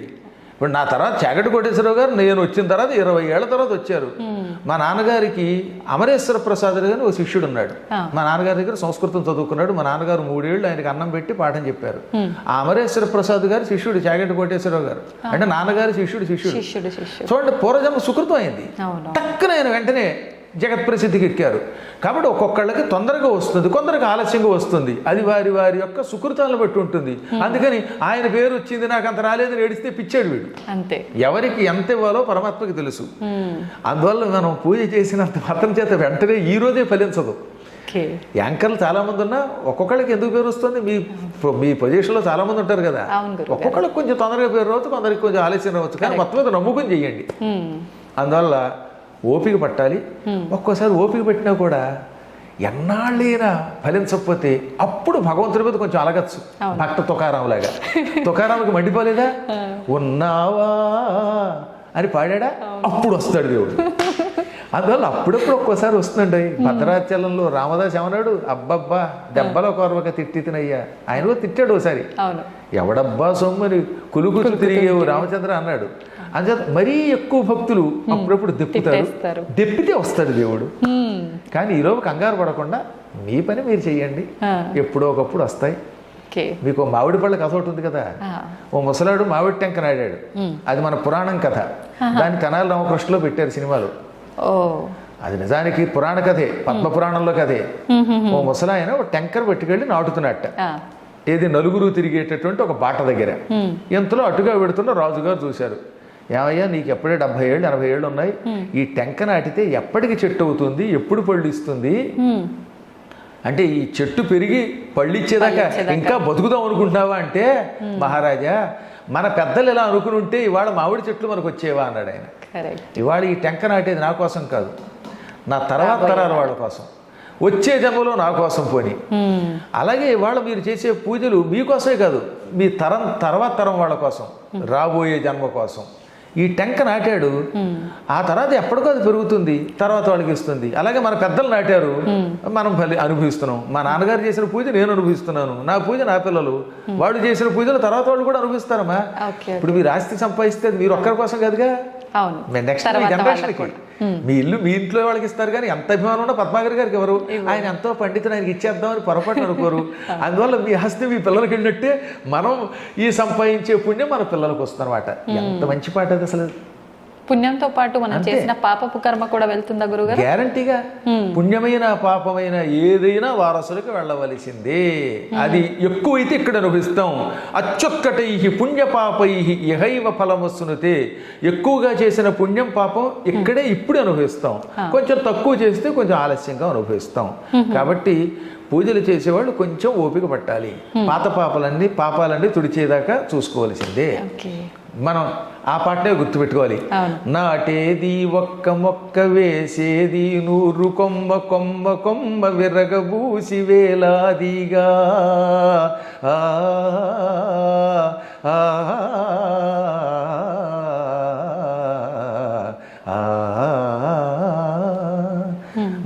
ఇప్పుడు నా తర్వాత చాగంటి కోటేశ్వరరావు గారు నేను వచ్చిన తర్వాత 20 ఏళ్ల తర్వాత వచ్చారు. మా నాన్నగారికి అమరేశ్వర ప్రసాద్ గారు ఒక శిష్యుడు ఉన్నాడు. మా నాన్నగారి దగ్గర సంస్కృతం చదువుకున్నాడు. మా నాన్నగారు 3 ఏళ్ళు ఆయనకి అన్నం పెట్టి పాఠం చెప్పారు. ఆ అమరేశ్వర ప్రసాద్ గారి శిష్యుడు చాగంటి కోటేశ్వరరావు గారు. అంటే నాన్నగారి శిష్యుడు. చూడండి, పూర్వజన్మ సుకృతం అయింది. టక్కున ఆయన వెంటనే జగత్ ప్రసిద్ధికి ఎక్కారు. కాబట్టి ఒక్కొక్కళ్ళకి తొందరగా వస్తుంది, కొందరికి ఆలస్యంగా వస్తుంది. అది వారి వారి యొక్క సుకృతాలను బట్టి ఉంటుంది. అందుకని ఆయన పేరు వచ్చింది నాకు అంత రాలేదని ఏడిస్తే పిచ్చాడు వీడు. అంతే, ఎవరికి ఎంత ఇవ్వాలో పరమాత్మకి తెలుసు. అందువల్ల మనం పూజ చేసినంత మాత్రం చేత వెంటనే ఈ రోజే ఫలించదు. యాంకర్లు చాలా మంది ఉన్నా ఒక్కొక్కళ్ళకి ఎందుకు పేరు వస్తుంది, మీ పొజిషన్లో చాలా మంది ఉంటారు కదా, ఒక్కొక్కళ్ళకి కొంచెం తొందరగా పేరు రావచ్చు, కొందరికి కొంచెం ఆలస్యం రావచ్చు. కానీ మొత్తం మీద నమ్ముకుని చెయ్యండి. అందువల్ల ఓపిక పట్టాలి. ఒక్కోసారి ఓపిక పెట్టినా కూడా ఎన్నాళ్ళైనా ఫలించకపోతే అప్పుడు భగవంతుడి మీద కొంచెం అలగచ్చు. భక్త తుకారాం లాగా. తుకారాంకి మండిపోలేదా, ఉన్నావా అని పాడా, అప్పుడు వస్తాడు దేవుడు. అందువల్ల అప్పుడప్పుడు ఒక్కోసారి వస్తుందండి. భద్రాచలంలో రామదాస్ ఏమన్నాడు, అబ్బబ్బా దెబ్బల కొరవక తిట్టినయ్యా. ఆయన కూడా తిట్టాడు ఒకసారి, ఎవడబ్బా సొమ్మని కులుగులు తిరిగేవు రామచంద్ర అన్నాడు. అంచేత మరీ ఎక్కువ భక్తులు అప్పుడప్పుడు దెప్పుతారు, దెప్పితే వస్తాడు దేవుడు. కానీ ఈలోపు కంగారు పడకుండా మీ పని మీరు చెయ్యండి, ఎప్పుడో ఒకప్పుడు వస్తాయి. మీకు మామిడి పళ్ళ కథ ఒకటి ఉంది కదా, ఓ ముసలాడు మామిడి టెంక నాడాడు. అది మన పురాణం కథ. దాన్ని తెనాలి రామకృష్ణలో పెట్టారు సినిమాలో. అది నిజానికి పురాణ కథే, పద్మ పురాణంలో కథే. ఓ ముసలాయన ఒక టెంకర్ పట్టుకెళ్ళి నాటుతున్నట్ట. ఏది నలుగురు తిరిగేటటువంటి ఒక బాట దగ్గర. ఎంతలో అటుగా పెడుతున్న రాజుగారు చూశారు. ఏమయ్యా నీకు ఎప్పుడే 70 ఏళ్ళు 80 ఏళ్ళు ఉన్నాయి, ఈ టెంక నాటితే ఎప్పటికి చెట్టు అవుతుంది, ఎప్పుడు పళ్ళు ఇస్తుంది అంటే, ఈ చెట్టు పెరిగి పళ్ళు ఇచ్చేదాకా ఇంకా బతుకుదాం అనుకుంటున్నావా అంటే, మహారాజా మన పెద్దలు ఎలా అనుకుని ఉంటే ఇవాళ మామిడి చెట్లు మనకు వచ్చేవా అన్నాడు ఆయన. ఇవాళ ఈ టెంక నాటేది నా కోసం కాదు, నా తర్వాత తరాల వాళ్ళ కోసం, వచ్చే జన్మలో నా కోసం పోని. అలాగే ఇవాళ మీరు చేసే పూజలు మీకోసమే కాదు, మీ తర్వాత తరం వాళ్ళ కోసం, రాబోయే జన్మ కోసం. ఈ టెంక నాటాడు, ఆ తర్వాత ఎప్పటికో అది పెరుగుతుంది, తర్వాత వాళ్ళకి ఇస్తుంది. అలాగే మన పెద్దలు నాటారు, మనం అనుభవిస్తున్నాం. మా నాన్నగారు చేసిన పూజ నేను అనుభవిస్తున్నాను, నా పూజ నా పిల్లలు, వాళ్ళు చేసిన పూజలు తర్వాత వాళ్ళు కూడా అనుభవిస్తారమ్మా. ఇప్పుడు మీరు ఆస్తి సంపాదిస్తే మీరు ఒక్కరి కోసం కాదుగా, నెక్స్ట్ జనరేషన్కి. మీ ఇల్లు మీ ఇంట్లో వాళ్ళకి ఇస్తారు, కానీ ఎంత అభిమానం ఉన్నా పద్మాగర్ గారికి ఎవరు, ఆయన ఎంతో పండితులు, ఆయనకి ఇచ్చేద్దామని పొరపాటు అనుకోరు. అందువల్ల మీ ఆస్తి మీ పిల్లలకి వెళ్ళినట్టే మనం ఈ సంపాదించే పుణ్యం మన పిల్లలకు వస్తుంది అనమాట. ఎంత మంచి పాట అది అసలు. పుణ్యంతో పాటు మనం చేసిన పాపపు కర్మ కూడా వెళ్తుందా గురుగారు? గ్యారంటీగా పుణ్యమైన పాపమైన ఏదైనా వారసులకు వెళ్ళవలసిందే. అది ఎక్కువైతే ఇక్కడ అనుభవిస్తాం. అత్యుత్కటై పుణ్యపాపై ఇహైవ ఫలమస్సునుతే. ఎక్కువగా చేసిన పుణ్యం పాపం ఇక్కడే ఇప్పుడు అనుభవిస్తాం. కొంచెం తక్కువ చేస్తే కొంచెం ఆలస్యంగా అనుభవిస్తాం. కాబట్టి పూజలు చేసేవాళ్ళు కొంచెం ఓపిక పట్టాలి. పాపాలన్నీ తుడిచేదాకా చూసుకోవాల్సిందే. మనం ఆ పాటనే గుర్తుపెట్టుకోవాలి. నాటేది ఒక్క మొక్క వేసేది 100 కొమ్మ కొమ్మ కొమ్మ విరగబూసి వేలాదిగా.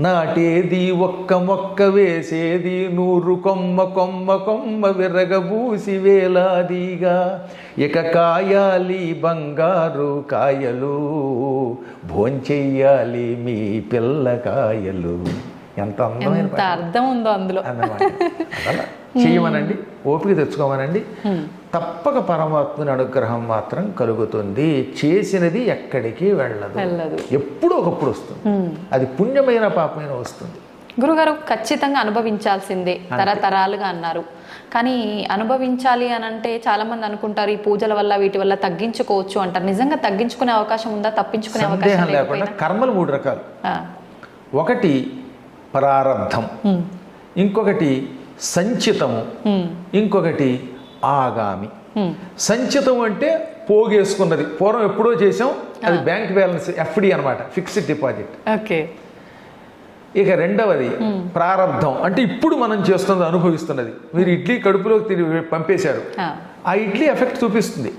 నాటేది ఒక్క మొక్క వేసేది 100 కొమ్మ కొమ్మ కొమ్మ విరగబూసి వేలాదిగా. ఇక కాయాలి బంగారు కాయలు, భోంచెయ్యాలి మీ పిల్లకాయలు. ఎంత అందమైన అర్థం ఉందో అందులో అన్నమాట. అలా చెయ్యమనండి, ఓపిక తెచ్చుకోమనండి. తప్పక పరమాత్మని అనుగ్రహం మాత్రం కలుగుతుంది. చేసినది ఎక్కడికి వెళ్ళదు, ఎప్పుడూ ఒకప్పుడు వస్తుంది. అది పుణ్యమైన పాపమైన వస్తుంది. గురుగారు ఖచ్చితంగా అనుభవించాల్సిందే, తరతరాలుగా అన్నారు. కానీ అనుభవించాలి అని అంటే చాలా మంది అనుకుంటారు ఈ పూజల వల్ల వీటి వల్ల తగ్గించుకోవచ్చు అంటారు. నిజంగా తగ్గించుకునే అవకాశం ఉందా? తప్పించుకునే అవకాశం లేకుండా కర్మలు 3 రకాలు. ఒకటి ప్రారబ్ధం, ఇంకొకటి సంచితము, ఇంకొకటి ఆగామి. సంచితం అంటే పోగేసుకున్నది, పూర్వం ఎప్పుడో చేసాం, అది బ్యాంక్ బ్యాలెన్స్, FD అనమాట, ఫిక్స్డ్ డిపాజిట్. ఓకే. ఇక రెండవది ప్రారబ్ధం, అంటే ఇప్పుడు మనం చేస్తున్నది, అనుభవిస్తున్నది. మీరు ఇడ్లీ కడుపులోకి పంపేశారు, ఆ ఇడ్లీ ఎఫెక్ట్ చూపిస్తుంది.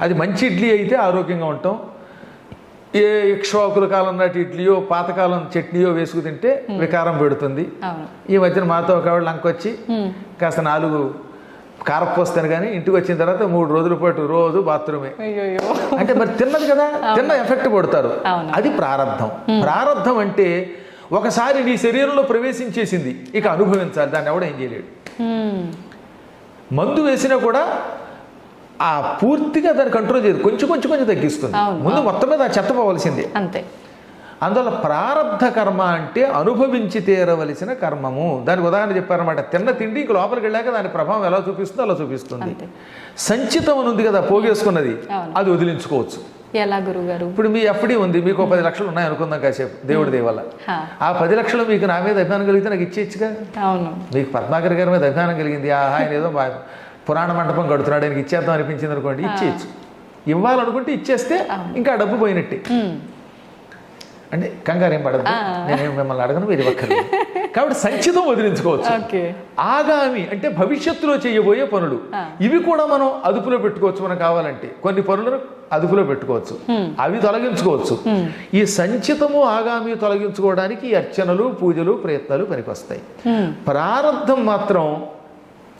అది మంచి ఇడ్లీ అయితే ఆరోగ్యంగా ఉంటాం. ఏ ఇక్ష్వాకుల కాలం నాటి ఇడ్లీయో పాతకాలం చట్నీయో వేసుకు తింటే వికారం పెడుతుంది. ఈ మధ్యన మాతో ఒక ఆవిడ లంకొచ్చి కాస్త 4 కారపోస్తాను కానీ ఇంటికి వచ్చిన తర్వాత 3 రోజుల పాటు రోజు బాత్రూమే. అంటే మరి తిన్నది కదా, తిన్న ఎఫెక్ట్ పడతారు. అది ప్రారబ్ధం. ప్రారబ్ధం అంటే ఒకసారి నీ శరీరంలో ప్రవేశించేసింది, ఇక అనుభవించాలి, దాన్ని ఎవడ ఏం చేయలేడు. మందు వేసినా కూడా ఆ పూర్తిగా దాన్ని కంట్రోల్ చేయదు, కొంచెం కొంచెం కొంచెం తగ్గిస్తుంది. ముందు మొత్తం మీద చెత్త పోవలసిందే. అంతే. అందువల్ల ప్రారబ్ధ కర్మ అంటే అనుభవించి తీరవలసిన కర్మము. దానికి ఉదాహరణ చెప్పారన్నమాట. తిన్న తిండి ఇంక లోపలికి వెళ్ళాక దాని ప్రభావం ఎలా చూపిస్తుందో అలా చూపిస్తుంది. సంచితం అని ఉంది కదా, పోగేసుకున్నది, అది వదిలించుకోవచ్చు. ఎలా గురుగారు? ఇప్పుడు మీ FD ఉంది, మీకు 10 లక్షలు ఉన్నాయి అనుకుందాం కాసేపు, దేవుడి దేవల్ల. ఆ 10 లక్షలు మీకు నా మీద అభిమానం కలిగితే నాకు ఇచ్చేయచ్చుగా. మీకు పద్మాకర్ గారి మీద అభిమానం కలిగింది, ఆయన ఏదో పురాణ మండపం కడుతున్నాడు, ఆయనకి ఇచ్చేద్దాం అనిపించింది అనుకోండి, ఇచ్చేయచ్చు. ఇవ్వాలనుకుంటే ఇచ్చేస్తే ఇంకా డబ్బు పోయినట్టే. అంటే కంగారు ఏం పడదు, నేనేం మిమ్మల్ని అడగను, మీరు ఇవ్వక్కర్లేదు. కాబట్టి సంచితం వదిలించుకోవచ్చు. ఆగామి అంటే భవిష్యత్తులో చేయబోయే పనులు, ఇవి కూడా మనం అదుపులో పెట్టుకోవచ్చు. మనం కావాలంటే కొన్ని పనులను అదుపులో పెట్టుకోవచ్చు, అవి తొలగించుకోవచ్చు. ఈ సంచితము ఆగామి తొలగించుకోవడానికి అర్చనలు, పూజలు, ప్రయత్నాలు పనికొస్తాయి. ప్రారంధం మాత్రం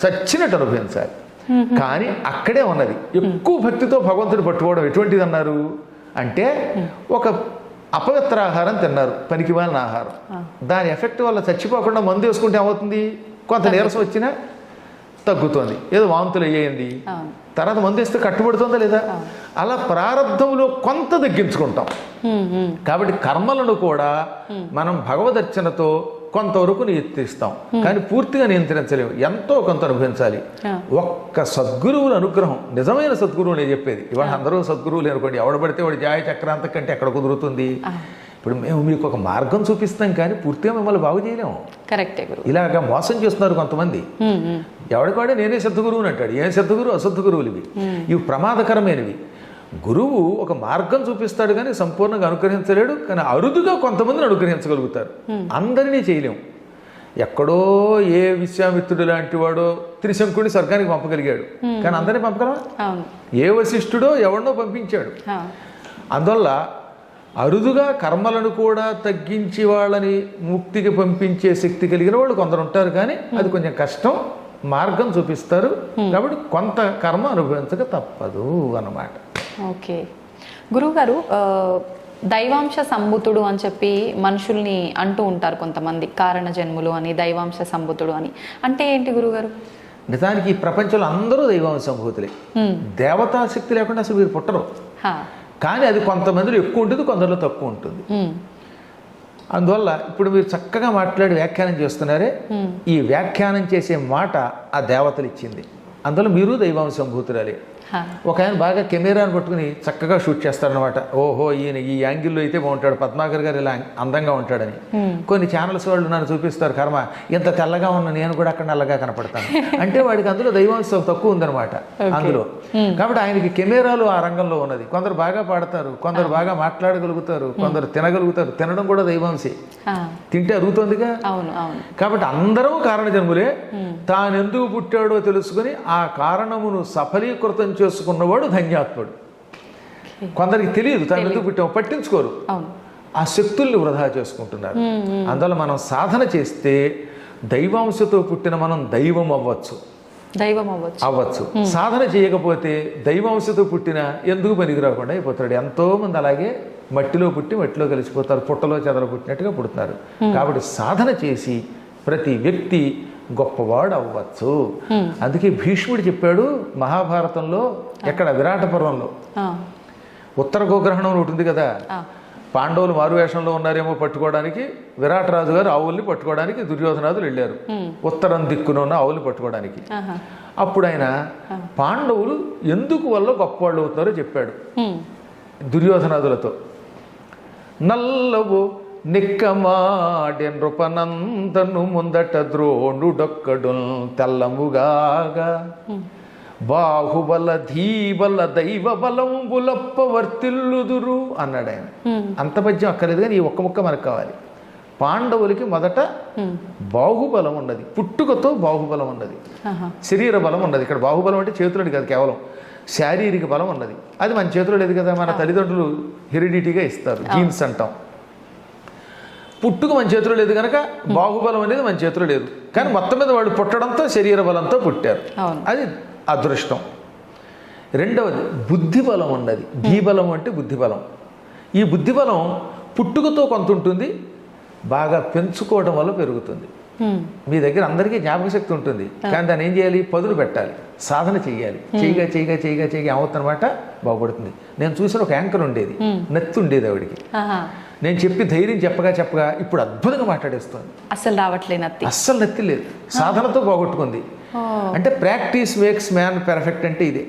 చచ్చినట్టు అనుభవించాలి. కానీ అక్కడే ఉన్నది. ఎక్కువ భక్తితో భగవంతుడు పట్టుకోవడం ఎటువంటిది అన్నారు అంటే, ఒక అపవిత్ర ఆహారం తిన్నారు, పనికిమాలిన ఆహారం, దాని ఎఫెక్ట్ వల్ల చచ్చిపోకుండా మందు వేసుకుంటే ఏమవుతుంది, కొంత నీరసం వచ్చినా తగ్గుతుంది, ఏదో వాంతులు అయ్యింది, తర్వాత మందు వేస్తే కట్టుబడుతుందా లేదా. అలా ప్రారంధంలో కొంత తగ్గించుకుంటాం. కాబట్టి కర్మలను కూడా మనం భగవదర్చనతో కొంతవరకు నియంత్రిస్తాం, కానీ పూర్తిగా నియంత్రించలేము, ఎంతో కొంత అనుభవించాలి. ఒక్క సద్గురువుల అనుగ్రహం, నిజమైన సద్గురువు నేను చెప్పేది. ఇవాళ అందరూ సద్గురువులు అనుకోండి, ఎవడబడితే వాడు జాయ చక్రాంత కంటే ఎక్కడ కుదురుతుంది. ఇప్పుడు మేము మీకు ఒక మార్గం చూపిస్తాం, కానీ పూర్తిగా మిమ్మల్ని బాగు చేయలేము. కరెక్టే. ఇలాగ మోసం చేస్తున్నారు కొంతమంది. ఎవడికాడే నేనే సద్గురువుని అంటాడు. ఏం సద్గురువు? అసద్దు గురువులు ఇవి. ఇవి ప్రమాదకరమైనవి. గురువు ఒక మార్గం చూపిస్తాడు కానీ సంపూర్ణంగా అనుగ్రహించలేడు. కానీ అరుదుగా కొంతమందిని అనుగ్రహించగలుగుతారు, అందరినీ చేయలేము. ఎక్కడో ఏ విశ్వామిత్రుడు లాంటి వాడో త్రిశంకుడిని స్వర్గానికి పంపగలిగాడు, కానీ అందరినీ పంపగలవా? ఏ వశిష్ఠుడో ఎవరినో పంపించాడు. అందువల్ల అరుదుగా కర్మలను కూడా తగ్గించి వాళ్ళని ముక్తికి పంపించే శక్తి కలిగిన వాళ్ళు కొందరు ఉంటారు, కానీ అది కొంచెం కష్టం. మార్గం చూపిస్తారు, కాబట్టి కొంత కర్మ అనుభవించక తప్పదు అన్నమాట. ఓకే గురువుగారు, దైవాంశ సంభూతుడు అని చెప్పి మనుషుల్ని అంటూ ఉంటారు కొంతమంది, కారణ జన్ములు అని, దైవాంశ సంభూతుడు అని అంటే ఏంటి గురుగారు? నిజానికి ఈ ప్రపంచంలో అందరూ దైవాంశ సంభూతులే. దేవతా శక్తి లేకుండా అసలు మీరు పుట్టరు. కానీ అది కొంతమందిలో ఎక్కువ ఉంటుంది, కొందరిలో తక్కువ ఉంటుంది. అందువల్ల ఇప్పుడు మీరు చక్కగా మాట్లాడి వ్యాఖ్యానం చేస్తున్నారే, ఈ వ్యాఖ్యానం చేసే మాట ఆ దేవతలు ఇచ్చింది. అందువల్ల మీరు దైవాంశంభూతురాలే. ఒక ఆయన బాగా కెమెరాను పట్టుకుని చక్కగా షూట్ చేస్తారనమాట. ఓహో ఈయన ఈ యాంగిల్లో అయితే బాగుంటాడు, పద్మాకర్ గారు ఇలా అందంగా ఉంటాడని. కొన్ని ఛానల్స్ వాళ్ళు నన్ను చూపిస్తారు, కర్మ ఇంత తెల్లగా ఉన్న నేను కూడా అక్కడ నల్లగా కనపడతాను అంటే వాడికి అందులో దైవాంశం తక్కువ ఉందనమాట అందులో. కాబట్టి ఆయనకి కెమెరాలు ఆ రంగంలో ఉన్నది. కొందరు బాగా పాడతారు, కొందరు బాగా మాట్లాడగలుగుతారు, కొందరు తినగలుగుతారు. తినడం కూడా దైవాంశే, తింటే అరుగుతుందిగా. కాబట్టి అందరూ కారణ జన్ములే. తానెందుకు పుట్టాడో తెలుసుకుని ఆ కారణమును సఫలీకృతం చేసుకున్నవాడు ధన్యాత్ముడు. కొందరికి తెలియదు తాను ఎందుకు పుట్టామో, పట్టించుకోరు, ఆ శక్తుల్ని వృధా చేసుకుంటున్నారు. అందువల్ల మనం సాధన చేస్తే దైవాంశతో పుట్టిన మనం దైవం అవ్వచ్చు. సాధన చేయకపోతే దైవాంశతో పుట్టిన ఎందుకు పనికి రాకుండా అయిపోతాడు. ఎంతో మంది అలాగే మట్టిలో పుట్టి మట్టిలో కలిసిపోతారు, పుట్టలో చెదలు పుట్టినట్టుగా పుడుతున్నారు. కాబట్టి సాధన చేసి ప్రతి వ్యక్తి గొప్పవాడు అవ్వచ్చు. అందుకే భీష్ముడు చెప్పాడు మహాభారతంలో, ఎక్కడ విరాట పర్వంలో, ఉత్తర గోగ్రహణం ఉంటుంది కదా, పాండవులు మారువేషంలో ఉన్నారేమో పట్టుకోవడానికి, విరాటరాజు గారు ఆవుల్ని పట్టుకోవడానికి దుర్యోధనాదులు వెళ్ళారు ఉత్తరం దిక్కున ఉన్న ఆవుల్ని పట్టుకోవడానికి. అప్పుడు ఆయన పాండవులు ఎందుకు వల్ల గొప్పవాళ్ళు అవుతున్నారో చెప్పాడు దుర్యోధనాదులతో. నల్లవు నిక్కమాడె నృపనందను ముందట ద్రోణుడొక్కడు తెల్లముగాగా బాహుబల ధీబల దైవ బలంబులప్ప వర్తిల్లుదురు అన్నాడు ఆయన. అంత పద్యం అక్కర్లేదు కానీ ఈ ఒక్క ముక్క మనకు కావాలి. పాండవులకి మొదట బాహుబలం ఉన్నది, పుట్టుకతో బాహుబలం ఉన్నది, శరీర బలం ఉన్నది. ఇక్కడ బాహుబలం అంటే చేతులని కాదు, కేవలం శారీరక బలం ఉన్నది. అది మన చేతిలో లేదు కదా, మన తల్లిదండ్రులు హెరిడిటీగా ఇస్తారు, జీన్స్ అంటాం. పుట్టుక మన చేతిలో లేదు కనుక బాహుబలం అనేది మన చేతిలో లేదు. కానీ మొత్తం మీద వాళ్ళు పుట్టడంతో శరీర బలంతో పుట్టారు, అది అదృష్టం. రెండవది బుద్ధిబలం ఉన్నది. ధీబలం అంటే బుద్ధిబలం. ఈ బుద్ధిబలం పుట్టుకతో కొంత ఉంటుంది, బాగా పెంచుకోవడం వల్ల పెరుగుతుంది. మీ దగ్గర అందరికీ జ్ఞాపక శక్తి ఉంటుంది, కానీ దాన్ని ఏం చేయాలి, పదులు పెట్టాలి, సాధన చేయాలి. చేయగా ఏమవుతుందన్నమాట, బాగుపడుతుంది. నేను చూసిన ఒక యాంకర్ ఉండేది, నెత్తి ఉండేది ఆవిడికి. నేను చెప్పి ధైర్యం చెప్పగా ఇప్పుడు అద్భుతంగా మాట్లాడేస్తుంది. అస్సలు నెత్తి లేదు, సాధనతో పోగొట్టుకుంది. అంటే ప్రాక్టీస్ మేక్స్ మ్యాన్ పెర్ఫెక్ట్ అంటే ఇదే.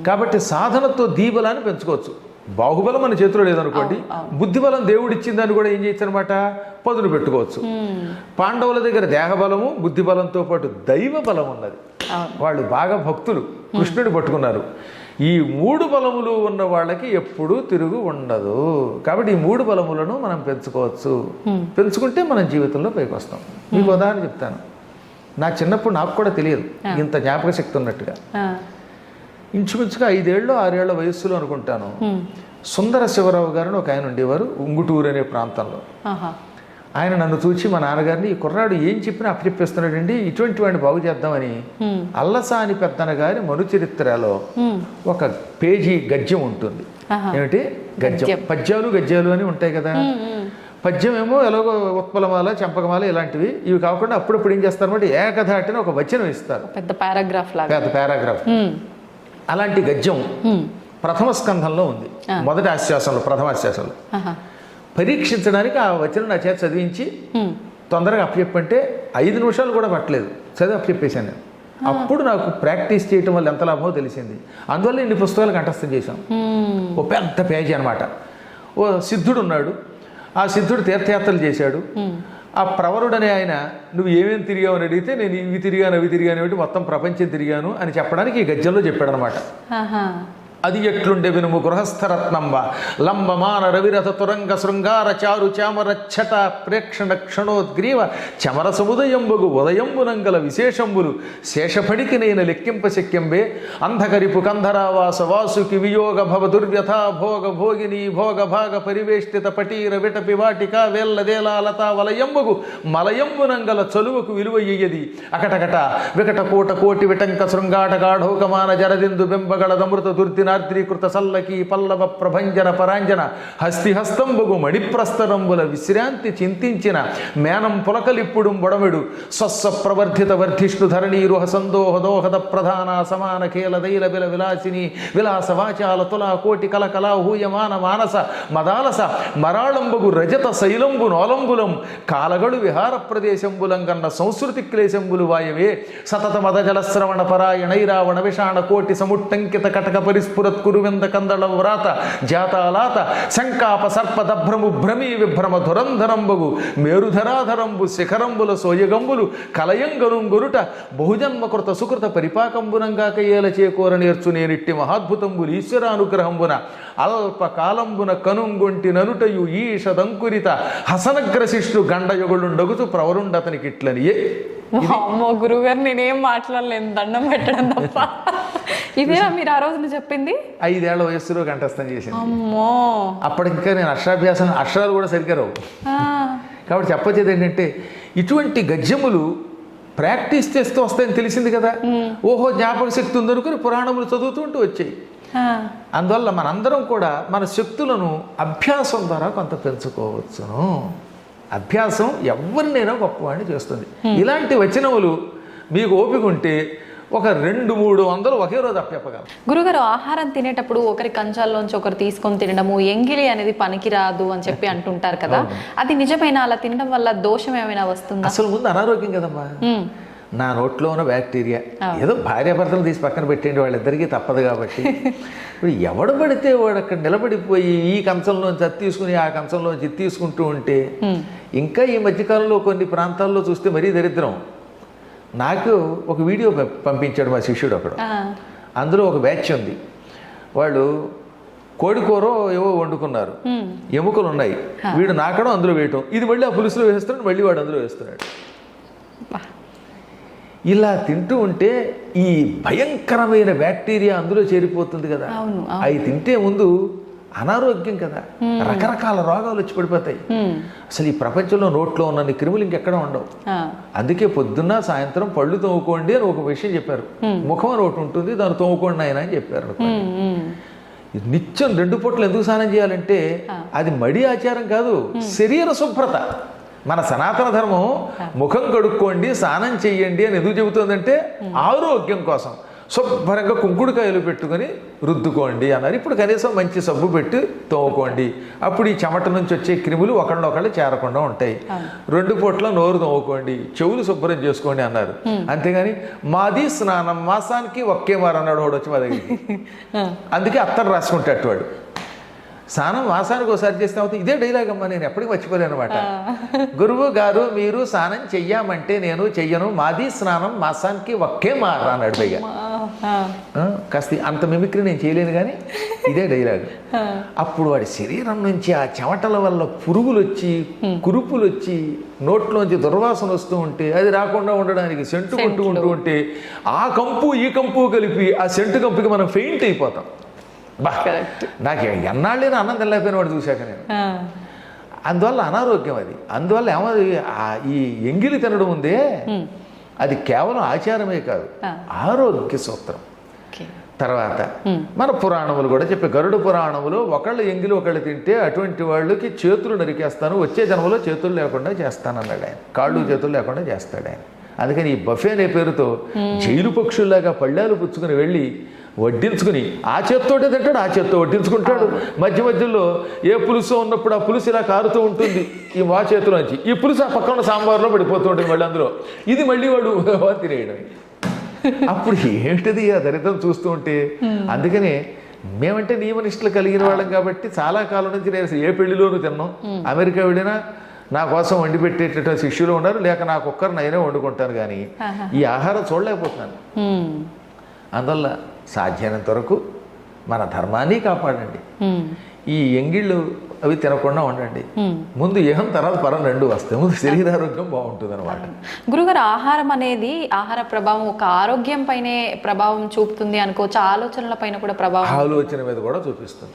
కాబట్టి సాధనతో దీబలాన్ని పెంచుకోవచ్చు. బాహుబలం మన చేతిలో లేదనుకోండి, బుద్ధిబలం దేవుడు ఇచ్చిందని కూడా ఏం చేయొచ్చు అనమాట, పదును పెట్టుకోవచ్చు. పాండవుల దగ్గర దేహబలము బుద్ధిబలంతో పాటు దైవ బలం ఉన్నది. వాళ్ళు బాగా భక్తులు, కృష్ణుడు పట్టుకున్నారు. ఈ మూడు బలములు ఉన్న వాళ్ళకి ఎప్పుడూ తిరుగు ఉండదు. కాబట్టి ఈ మూడు బలములను మనం పెంచుకోవచ్చు. పెంచుకుంటే మనం జీవితంలో పైకి వస్తాం. మీకు ఉదాహరణ చెప్తాను. నా చిన్నప్పుడు నాకు కూడా తెలియదు ఇంత జ్ఞాపక శక్తి ఉన్నట్టుగా. ఇంచుమించుగా 5 ఏళ్ళు 6 ఏళ్ల వయస్సులో అనుకుంటాను, సుందర శివరావు గారిని ఒక ఆయన ఉండేవారు ఉంగుటూరు అనే ప్రాంతంలో. ఆయన నన్ను చూచి మా నాన్నగారిని, ఈ కుర్రాడు ఏం చెప్పినా అప్పచెప్పేస్తున్నాడండి, ఇటువంటి వాడిని బాగు చేద్దామని అల్లసాని పెద్దన గారి మనుచరిత్రలో ఒక పేజీ గద్యం ఉంటుంది. ఏమిటి గద్యం? పద్యాలు అని ఉంటాయి కదా. పద్యం ఏమో ఎలాగో ఉత్పలమాల, చంపకమాల ఇలాంటివి. ఇవి కాకుండా అప్పుడప్పుడు ఏం చేస్తారన్నమాట, ఏకధాటిని ఒక వచనం ఇస్తారు, పెద్ద పారాగ్రాఫ్. అలాంటి గద్యం ప్రథమ స్కంధంలో ఉంది, మొదటి ఆశ్వాసంలో, ప్రథమ ఆశ్వాసంలో. పరీక్షించడానికి ఆ వచనం నా చేత చదివించి తొందరగా అప్పచెప్పంటే 5 నిమిషాలు కూడా పట్టలేదు, చదివి అప్పచెప్పేశాను నేను. అప్పుడు నాకు ప్రాక్టీస్ చేయటం వల్ల ఎంత లాభమో తెలిసింది. అందువల్ల ఇన్ని పుస్తకాలు కంఠస్థం చేశాం. ఓ పెద్ద పేజీ అనమాట. ఓ సిద్ధుడు ఉన్నాడు, ఆ సిద్ధుడు తీర్థయాత్రలు చేశాడు. ఆ ప్రవరుడనే ఆయన, నువ్వు ఏమేమి తిరిగావు అని అడిగితే, నేను ఇవి తిరిగాను మొత్తం ప్రపంచం తిరిగాను అని చెప్పడానికి ఈ గద్యంలో చెప్పాడనమాట. అది ఎట్లుండే వినుము గృహస్థరత్నంబ లంబమాన రవిరథ తురంగ శృంగార చారు చామర ఛట ప్రేక్షణ క్షణోద్గ్రీవ చమర సముదయంబుగు ఉదయంబునంగల విశేషంబులు శేషపడికి నేను లెక్కింప శక్యంబే అంధకరిపు కంధరావాస వాసుకి వియోగ భవ దుర్వ్యథా భోగ భోగిని భోగ భాగ పరివేష్టిత పటీర విటపి వాటిక వేల్లదేలా లతా వలయంబుగు మలయంబునంగల చలువకు విలువయ్యది అకటకట వికట కోట కోటి విటంక శృంగాట గాఢోకమాన జరదిందు బెంబగళదమృత దుర్దిన రాద్రీకృత సల్లకి పల్లవ ప్రభంజన పరాంజన హస్తిహస్తంబుగు మణిప్రస్తరంబుల విశ్రాంతి చింతించిన మేనం పులకలిప్పుడు బొడమెడు స్వస్వ ప్రవర్ధిత వర్ధిష్ణు ధరణీరు హసందోహ దోహద ప్రధాన సమాన ఖేల దైల బిల విలాసిని విలాస వాచాల తులా కోటి కలకలా హూయమాన మానస మదాలస మరాళంబగు రజత శైలంబు నోలంబులం కాలగడు విహార ప్రదేశంబులంగన్న సంస్కృతి క్లేశంబులు వాయవే సతత మద జలశ్రవణ పరాయణైరావణ విషాణ కోటి సముట్టంకిత కటక పరిస్ఫురత్ కురువింద కందళ వ్రాత జాతాలాత శంకాప సర్పదభ్రము భ్రమీ విభ్రమ ధురంధరంబగు మేరుధరాధరంబు శిఖరంబుల సోయగంబులు కలయంగరుంగొరుట బహుజన్మకృత సుకృత పరిపాకంబునంగా కయ్యేల చేకూర నేర్చు నేనిట్టి మహాద్భుతంబులు ఈశ్వరానుగ్రహంబున అల్పకాలంబున కనుంగొంటి ననుటయు ఈషదంకురిత హసనగ్రశిష్టు గండయుగులుండగుతూ ప్రవరుండతనికి ఇట్లనియే. అమ్మో గురుగారు నేనేం మాట్లాడలేను, దండం పెట్టడం తప్ప. ఇదేనా మీరు ఆ రోజున చెప్పింది? 5 ఏళ్ల వయస్సులో కంఠస్థం చేసింది. అమ్మో, అప్పటికా నేను అక్షరాలు కూడా సరిగ్గా రావు. కాబట్టి చెప్పొచ్చేది ఏంటంటే ఇటువంటి గద్యములు ప్రాక్టీస్ చేస్తూ వస్తాయని తెలిసింది కదా. ఓహో జ్ఞాపక శక్తి ఉందనుకుని పురాణములు చదువుతుంటూ వచ్చాయి. అందువల్ల మనందరం కూడా మన శక్తులను అభ్యాసం ద్వారా కొంత పెంచుకోవచ్చును. అభ్యాసం ఎవరినైనా గొప్పవాడిని చేస్తుంది. ఇలాంటి వచనములు మీకు ఓపిక ఉంటే ఒక 200-300 ఒకే రోజు అప్పగలరు. గురుగారు, ఆహారం తినేటప్పుడు ఒకరి కంచాల్లోంచి ఒకరు తీసుకొని తినడము, ఎంగిలి అనేది పనికిరాదు అని చెప్పి అంటుంటారు కదా, అది నిజమైన? అలా తినడం వల్ల దోషం ఏమైనా వస్తుందా? అసలు ముందు అనారోగ్యం కదమ్మా. నా నోట్లో ఉన్న బ్యాక్టీరియా ఏదో భార్యాభర్తలు తీసి పక్కన పెట్టేయండి, వాళ్ళిద్దరికీ తప్పదు కాబట్టి. ఇప్పుడు ఎవడు పడితే వాడు అక్కడ నిలబడిపోయి ఈ కంచంలోంచి అది తీసుకుని ఆ కంచంలోంచి ఇది తీసుకుంటూ ఉంటే, ఇంకా ఈ మధ్యకాలంలో కొన్ని ప్రాంతాల్లో చూస్తే మరీ దరిద్రం. నాకు ఒక వీడియో పంపించాడు మా శిష్యుడు ఒకడు. అందులో ఒక బ్యాచ్ ఉంది. వాళ్ళు కోడికూరో ఏవో వండుకున్నారు, ఎముకలు ఉన్నాయి, వీడు నాకడం అందులో వేయటం, ఇది మళ్ళీ ఆ పులుసులో వేస్తున్నాడు, మళ్ళీ వాడు అందులో వేస్తున్నాడు. ఇలా తింటూ ఉంటే ఈ భయంకరమైన బ్యాక్టీరియా అందులో చేరిపోతుంది కదా. అవి తింటే ముందు అనారోగ్యం కదా, రకరకాల రోగాలు వచ్చి పడిపోతాయి. అసలు ఈ ప్రపంచంలో నోట్లో ఉన్న క్రిములు ఇంకెక్కడ ఉండవు. అందుకే పొద్దున్న సాయంత్రం పళ్ళు తోముకోండి అని ఒక విషయం చెప్పారు. ముఖం అని ఒకటి ఉంటుంది, దాన్ని తోముకోండి ఆయన అని చెప్పారు. నిత్యం 2 పూటలు ఎందుకు స్నానం చేయాలంటే అది మడి ఆచారం కాదు, శరీర శుభ్రత. మన సనాతన ధర్మం ముఖం కడుక్కోండి స్నానం చెయ్యండి అని ఎందుకు చెబుతుందంటే ఆరోగ్యం కోసం. శుభ్రంగా కుంకుడుకాయలు పెట్టుకుని రుద్దుకోండి అన్నారు. ఇప్పుడు కనీసం మంచి సబ్బు పెట్టి తోముకోండి, అప్పుడు ఈ చెమట నుంచి వచ్చే క్రిములు ఒకళ్ళొకళ్ళు చేరకుండా ఉంటాయి. 2 పూట్ల నోరు తోముకోండి, చెవులు శుభ్రం చేసుకోండి అన్నారు. అంతేగాని మాది స్నానం మాసానికి ఒకే మారు అన్నాడు వాడు వచ్చి మా దగ్గరికి. అందుకే అత్తరు రాసుకుంటాడు వాడు. స్నానం మాసానికి ఒకసారి చేస్తే అవుతుంది. ఇదే డైలాగ్ అమ్మా, నేను ఎప్పటికీ మర్చిపోలేను అనమాట. గురువు గారు మీరు స్నానం చెయ్యమంటే నేను చెయ్యను, మాది స్నానం మాసానికి ఒకే మారు అన్నాడు. పైగా కాస్త అంత మిమిక్రీ నేను చేయలేను కానీ ఇదే డైలాగ్. అప్పుడు వాడి శరీరం నుంచి ఆ చెమటల వల్ల పురుగులు వచ్చి కురుపులు వచ్చి నోట్లోంచి దుర్వాసన వస్తూ ఉంటే అది రాకుండా ఉండడానికి సెంటు కొట్టుకుంటూ ఉంటే ఆ కంపు ఈ కంపు కలిపి ఆ సెంటు కంపుకి మనం ఫెయింట్ అయిపోతాం. నాకు ఎన్నాళ్ళైనా అన్నం తినలేకపోయిన వాడు చూశాక నేను. అందువల్ల అనారోగ్యం అది. అందువల్ల ఏమది ఈ ఎంగిలి తినడం ఉందే అది కేవలం ఆచారమే కాదు, ఆరోగ్య సూత్రం. తర్వాత మన పురాణములు కూడా చెప్పే గరుడ పురాణములో ఒకళ్ళు ఎంగిలి ఒకళ్ళు తింటే అటువంటి వాళ్ళకి చేతులు నరికేస్తాను, వచ్చే జన్మలో చేతులు లేకుండా చేస్తానన్నాడు ఆయన. కాళ్ళు చేతులు లేకుండా చేస్తాడు ఆయన. అందుకని ఈ బఫే అనే పేరుతో జైలు పక్షుల్లాగా పళ్ళాలు పుచ్చుకుని వెళ్ళి వడ్డించుకుని ఆ చేత్తోటే తింటాడు, ఆ చేత్తో వడ్డించుకుంటాడు. మధ్య మధ్యలో ఏ పులుసు ఉన్నప్పుడు ఆ పులుసు ఇలా కారుతూ ఉంటుంది ఈ మా చేతిలోంచి, ఈ పులుసు ఆ పక్కన సాంబార్లో పడిపోతూ ఉంటుంది మళ్ళీ అందులో, ఇది మళ్ళీ వాడు తినేయడం. అప్పుడు ఏంటిది ఆ దరిద్రం చూస్తూ ఉంటే. అందుకనే మేమంటే నియమనిష్టలు కలిగిన వాళ్ళం కాబట్టి చాలా కాలం నుంచి నేను ఏ పెళ్లిలోనూ తిన్నాం. అమెరికా వెళ్ళినా నా కోసం వండి పెట్టేటటువంటి శిష్యులు ఉన్నారు, లేక నాకు ఒక్కరు నేనే వండుకుంటాను, కానీ ఈ ఆహారం చూడలేకపోతున్నాను. అందువల్ల సాధ్యమైనంత వరకు మన ధర్మాన్ని కాపాడండి. ఈ ఎంగిళ్ళు అవి తినకుండా ఉండండి. ముందు ఏహం తర్వాత పరం 2 వస్తాయి. ముందు శరీరారోగ్యం బాగుంటుంది అనమాట. గురుగారు, ఆహారం అనేది ఆహార ప్రభావం ఒక ఆరోగ్యం పైనే ప్రభావం చూపుతుంది అనుకోవచ్చు, ఆలోచనల పైన కూడా ప్రభావం, ఆలోచన మీద కూడా చూపిస్తుంది.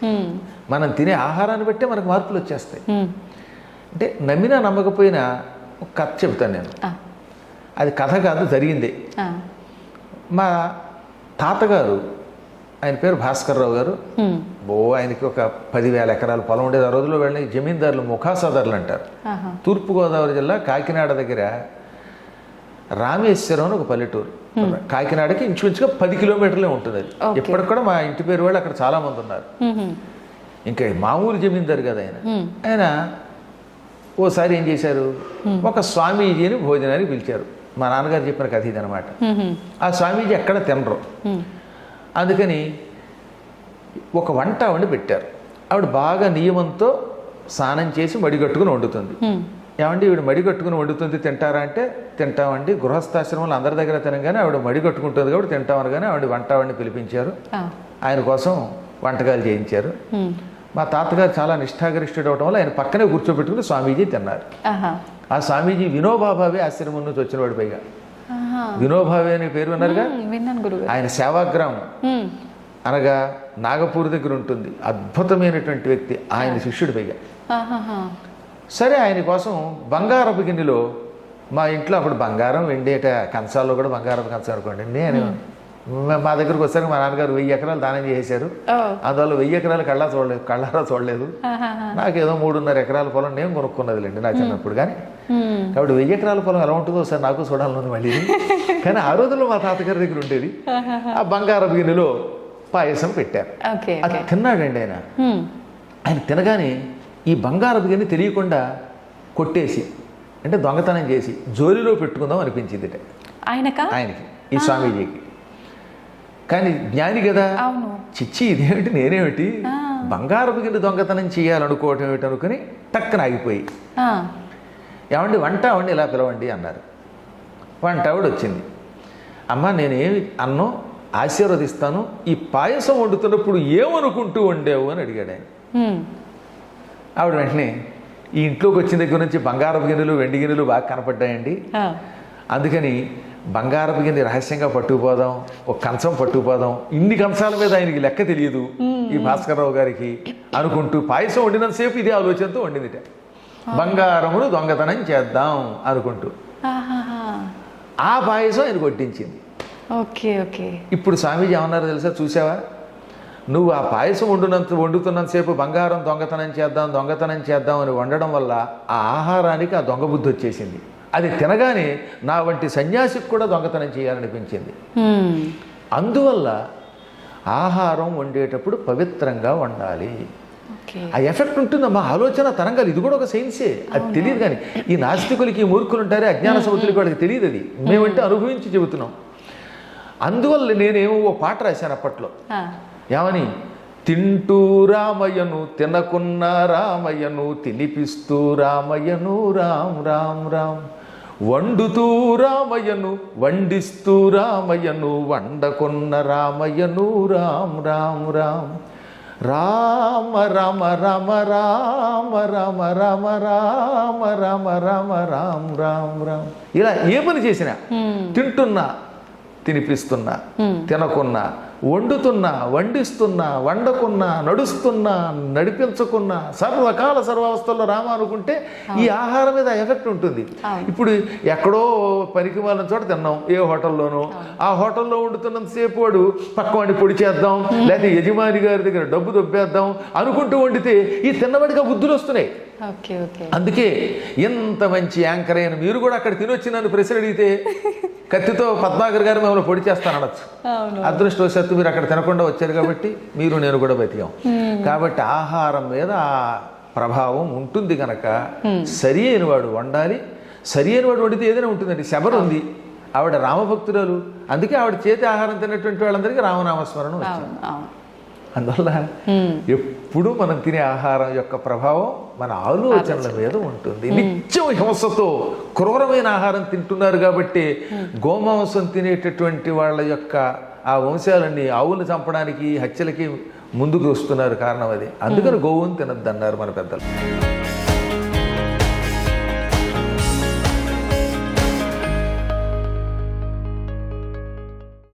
మనం తినే ఆహారాన్ని బట్టే మనకు మార్పులు వచ్చేస్తాయి. అంటే నమ్మినా నమ్మకపోయినా ఒక కథ చెబుతాను నేను. అది కథ కాదు, జరిగిందే. మా తాతగారు ఆయన పేరు భాస్కర్రావు గారు. ఆయనకి ఒక 10,000 ఎకరాల పొలం ఉండేది. ఆ రోజుల్లో వెళ్ళి జమీందారులు ముఖాసోదరులు అంటారు. తూర్పుగోదావరి జిల్లా కాకినాడ దగ్గర రామేశ్వరం అని ఒక పల్లెటూరు. కాకినాడకి ఇంచుమించుగా 10 కిలోమీటర్లే ఉంటుంది అది. ఇప్పటికి కూడా మా ఇంటి పేరు వాళ్ళు అక్కడ చాలా మంది ఉన్నారు. ఇంకా మామూలు జమీందారు కదా ఆయన ఓసారి ఏం చేశారు, ఒక స్వామీజీని భోజనానికి పిలిచారు. మా నాన్నగారు చెప్పిన కథ ఇది అనమాట. ఆ స్వామీజీ ఎక్కడ తినరు, అందుకని ఒక వంట వండి పెట్టారు. ఆవిడ బాగా నియమంతో స్నానం చేసి మడిగట్టుకుని వండుతుంది. ఏమండి ఈవిడ మడిగట్టుకుని వండుతుంది, తింటారా అంటే తింటామండి. గృహస్థాశ్రమంలో అందరి దగ్గర తినగానే ఆవిడ మడిగట్టుకుంటుంది కాబట్టి తింటామని. కానీ ఆవిడ వంట వండి పిలిపించారు, ఆయన కోసం వంటకాలు చేయించారు. మా తాతగారు చాలా నిష్ఠాగరిష్ఠుడు అవడం వల్ల ఆయన పక్కనే కూర్చోబెట్టుకుని స్వామీజీ తిన్నారు. ఆ స్వామీజీ వినోబాభావే ఆశ్రమం నుంచి వచ్చినవాడు. పైగా వినోబావే అనే పేరు విన్నారుగా. ఆయన సేవాగ్రామం అనగా నాగపూర్ దగ్గర ఉంటుంది. అద్భుతమైనటువంటి వ్యక్తి, ఆయన శిష్యుడు పైగా. సరే ఆయన కోసం బంగారపు గిన్నెలో, మా ఇంట్లో అప్పుడు బంగారం వెండేట కంచాల్లో కూడా బంగారపు కంచం అనుకోండి. నేను మా దగ్గరకు వచ్చాక మా నాన్నగారు 1000 ఎకరాలు దానం చేశారు. అందువల్ల 1000 ఎకరాలు కళ్ళారా చూడలేదు. నాకేదో 3.5 ఎకరాల పొలం నేను కొనుక్కున్నదిలేండి నా చిన్నప్పుడు. కానీ కాబట్టి 1000 ఎకరాల పొలం ఎలా ఉంటుందో ఒకసారి నాకు చూడాలని మళ్ళీ. కానీ ఆ రోజుల్లో మా తాతగారి దగ్గర ఉండేది. ఆ బంగారపు గిన్నెలో పాయసం పెట్టారు. అది తిన్నాడండి ఆయన. ఆయన తినగానే ఈ బంగారపు గిన్నె తెలియకుండా కొట్టేసి, అంటే దొంగతనం చేసి జోలిలో పెట్టుకుందాం అనిపించింది ఆయనకి, ఈ స్వామీజీకి. కానీ జ్ఞాని కదా, చిచ్చి ఇదేమిటి, నేనేమిటి బంగారపు గిన్నె దొంగతనం చేయాలనుకోవటం ఏమిటి అనుకుని టక్కన ఆగిపోయి, ఏమండి వంట వండి ఇలా పిలవండి అన్నారు. వంట ఆవిడ వచ్చింది. అమ్మ నేనేమి అన్నం ఆశీర్వదిస్తాను, ఈ పాయసం వండుతున్నప్పుడు ఏమనుకుంటూ వండావు అని అడిగాడు ఆయన. ఆవిడ వెంటనే, ఈ ఇంట్లోకి వచ్చిన దగ్గర నుంచి బంగారపు గిన్నెలు వెండి గిన్నెలు బాగా కనపడ్డాయండి, అందుకని బంగారపు గిన్నె రహస్యంగా పట్టుకుపోదాం, ఒక కంచం పట్టుకుపోదాం. ఇన్ని కంచాల మీద ఆయనకి లెక్క తెలియదు ఈ భాస్కర్రావు గారికి అనుకుంటూ పాయసం వండినంతసేపు ఇదే ఆలోచనతో వండిందిట. బంగారమును దొంగతనం చేద్దాం అనుకుంటూ ఆ పాయసం ఆయన కొట్టించింది. ఇప్పుడు స్వామీజీ ఏమన్నారో తెలుసా, చూసావా నువ్వు ఆ పాయసం వండుతున్నంతసేపు బంగారం దొంగతనం చేద్దాం అని వండడం వల్ల ఆ ఆహారానికి ఆ దొంగ బుద్ధి వచ్చేసింది. అది తినగానే నా వంటి సన్యాసికి కూడా దొంగతనం చేయాలనిపించింది. అందువల్ల ఆహారం వండేటప్పుడు పవిత్రంగా వండాలి. ఆ ఎఫెక్ట్ ఉంటుందమ్మా, ఆలోచన తరంగాలు. ఇది కూడా ఒక సైన్సే, అది తెలియదు. కానీ ఈ నాస్తికులకి, ఈ మూర్ఖులు ఉంటారే, అజ్ఞాన సముద్రులకి, వాళ్ళకి తెలియదు. అది మేమంటే అనుభవించి చెబుతున్నాం. అందువల్ల నేనేమో ఓ పాట రాశాను అప్పట్లో. ఏమని, తింటూ రామయ్యను తినకున్న రామయ్యను తినిపిస్తూ రామయ్యను రామ్ రామ్ రామ్, వండుతూ రామయ్యను వండిస్తూ రామయ్యను వండకున్న రామయ్యను రామ్ రామ్ రామ్, రామ రామ రామ రామ రామ రామ రామ రామ రామ రామ్ రామ్ రామ్. ఇలా ఏ పని చేసినా, తింటున్నా తినిపిస్తున్నా, తినకున్నా, వండుతున్నా వండిస్తున్నా, వండకున్నా, నడుస్తున్నా నడిపించకున్నా, సర్వకాల సర్వావస్థల్లో రామ అనుకుంటే ఈ ఆహారం మీద ఎఫెక్ట్ ఉంటుంది. ఇప్పుడు ఎక్కడో పనికి వాళ్ళ చోట తిన్నాం, ఏ హోటల్లోనో, ఆ హోటల్లో వండుతున్నంతసేపు వాడు పక్క వాడిని పొడి చేద్దాం, లేకపోతే యజమాని గారి దగ్గర డబ్బు దొబ్బేద్దాం అనుకుంటూ వండితే ఈ తిన్నవాడిగా బుద్ధులు వస్తున్నాయి. అందుకే ఎంత మంచి యాంకర్ అయిన మీరు కూడా అక్కడ తినొచ్చి నన్ను ప్రశ్న అడిగితే కత్తితో పద్మాకర్ గారు మిమ్మల్ని పొడి చేస్తానడచ్చు. అదృష్టవశాత్తు మీరు అక్కడ తినకుండా వచ్చారు కాబట్టి మీరు నేను కూడా బతికాం. కాబట్టి ఆహారం మీద ఆ ప్రభావం ఉంటుంది కనుక సరి అయిన వాడు వండాలి. సరి అయిన వాడు వండితే ఏదైనా ఉంటుందండి. శబరి ఉంది, ఆవిడ రామభక్తురాలు, అందుకే ఆవిడ చేతి ఆహారం తిన్నటువంటి వాళ్ళందరికీ రామనామస్మరణ వచ్చింది. అందువల్ల ఎప్పుడు మనం తినే ఆహారం యొక్క ప్రభావం మన ఆలోచనల మీద ఉంటుంది. నిత్యం హింసతో క్రూరమైన ఆహారం తింటున్నారు కాబట్టి గోమాంసం తినేటటువంటి వాళ్ళ యొక్క ఆ వంశాలన్నీ ఆవులు చంపడానికి, హత్యలకి ముందుకు వస్తున్నారు. కారణం అది. అందుకని గోవుని తినద్దన్నారు మన పెద్దలు.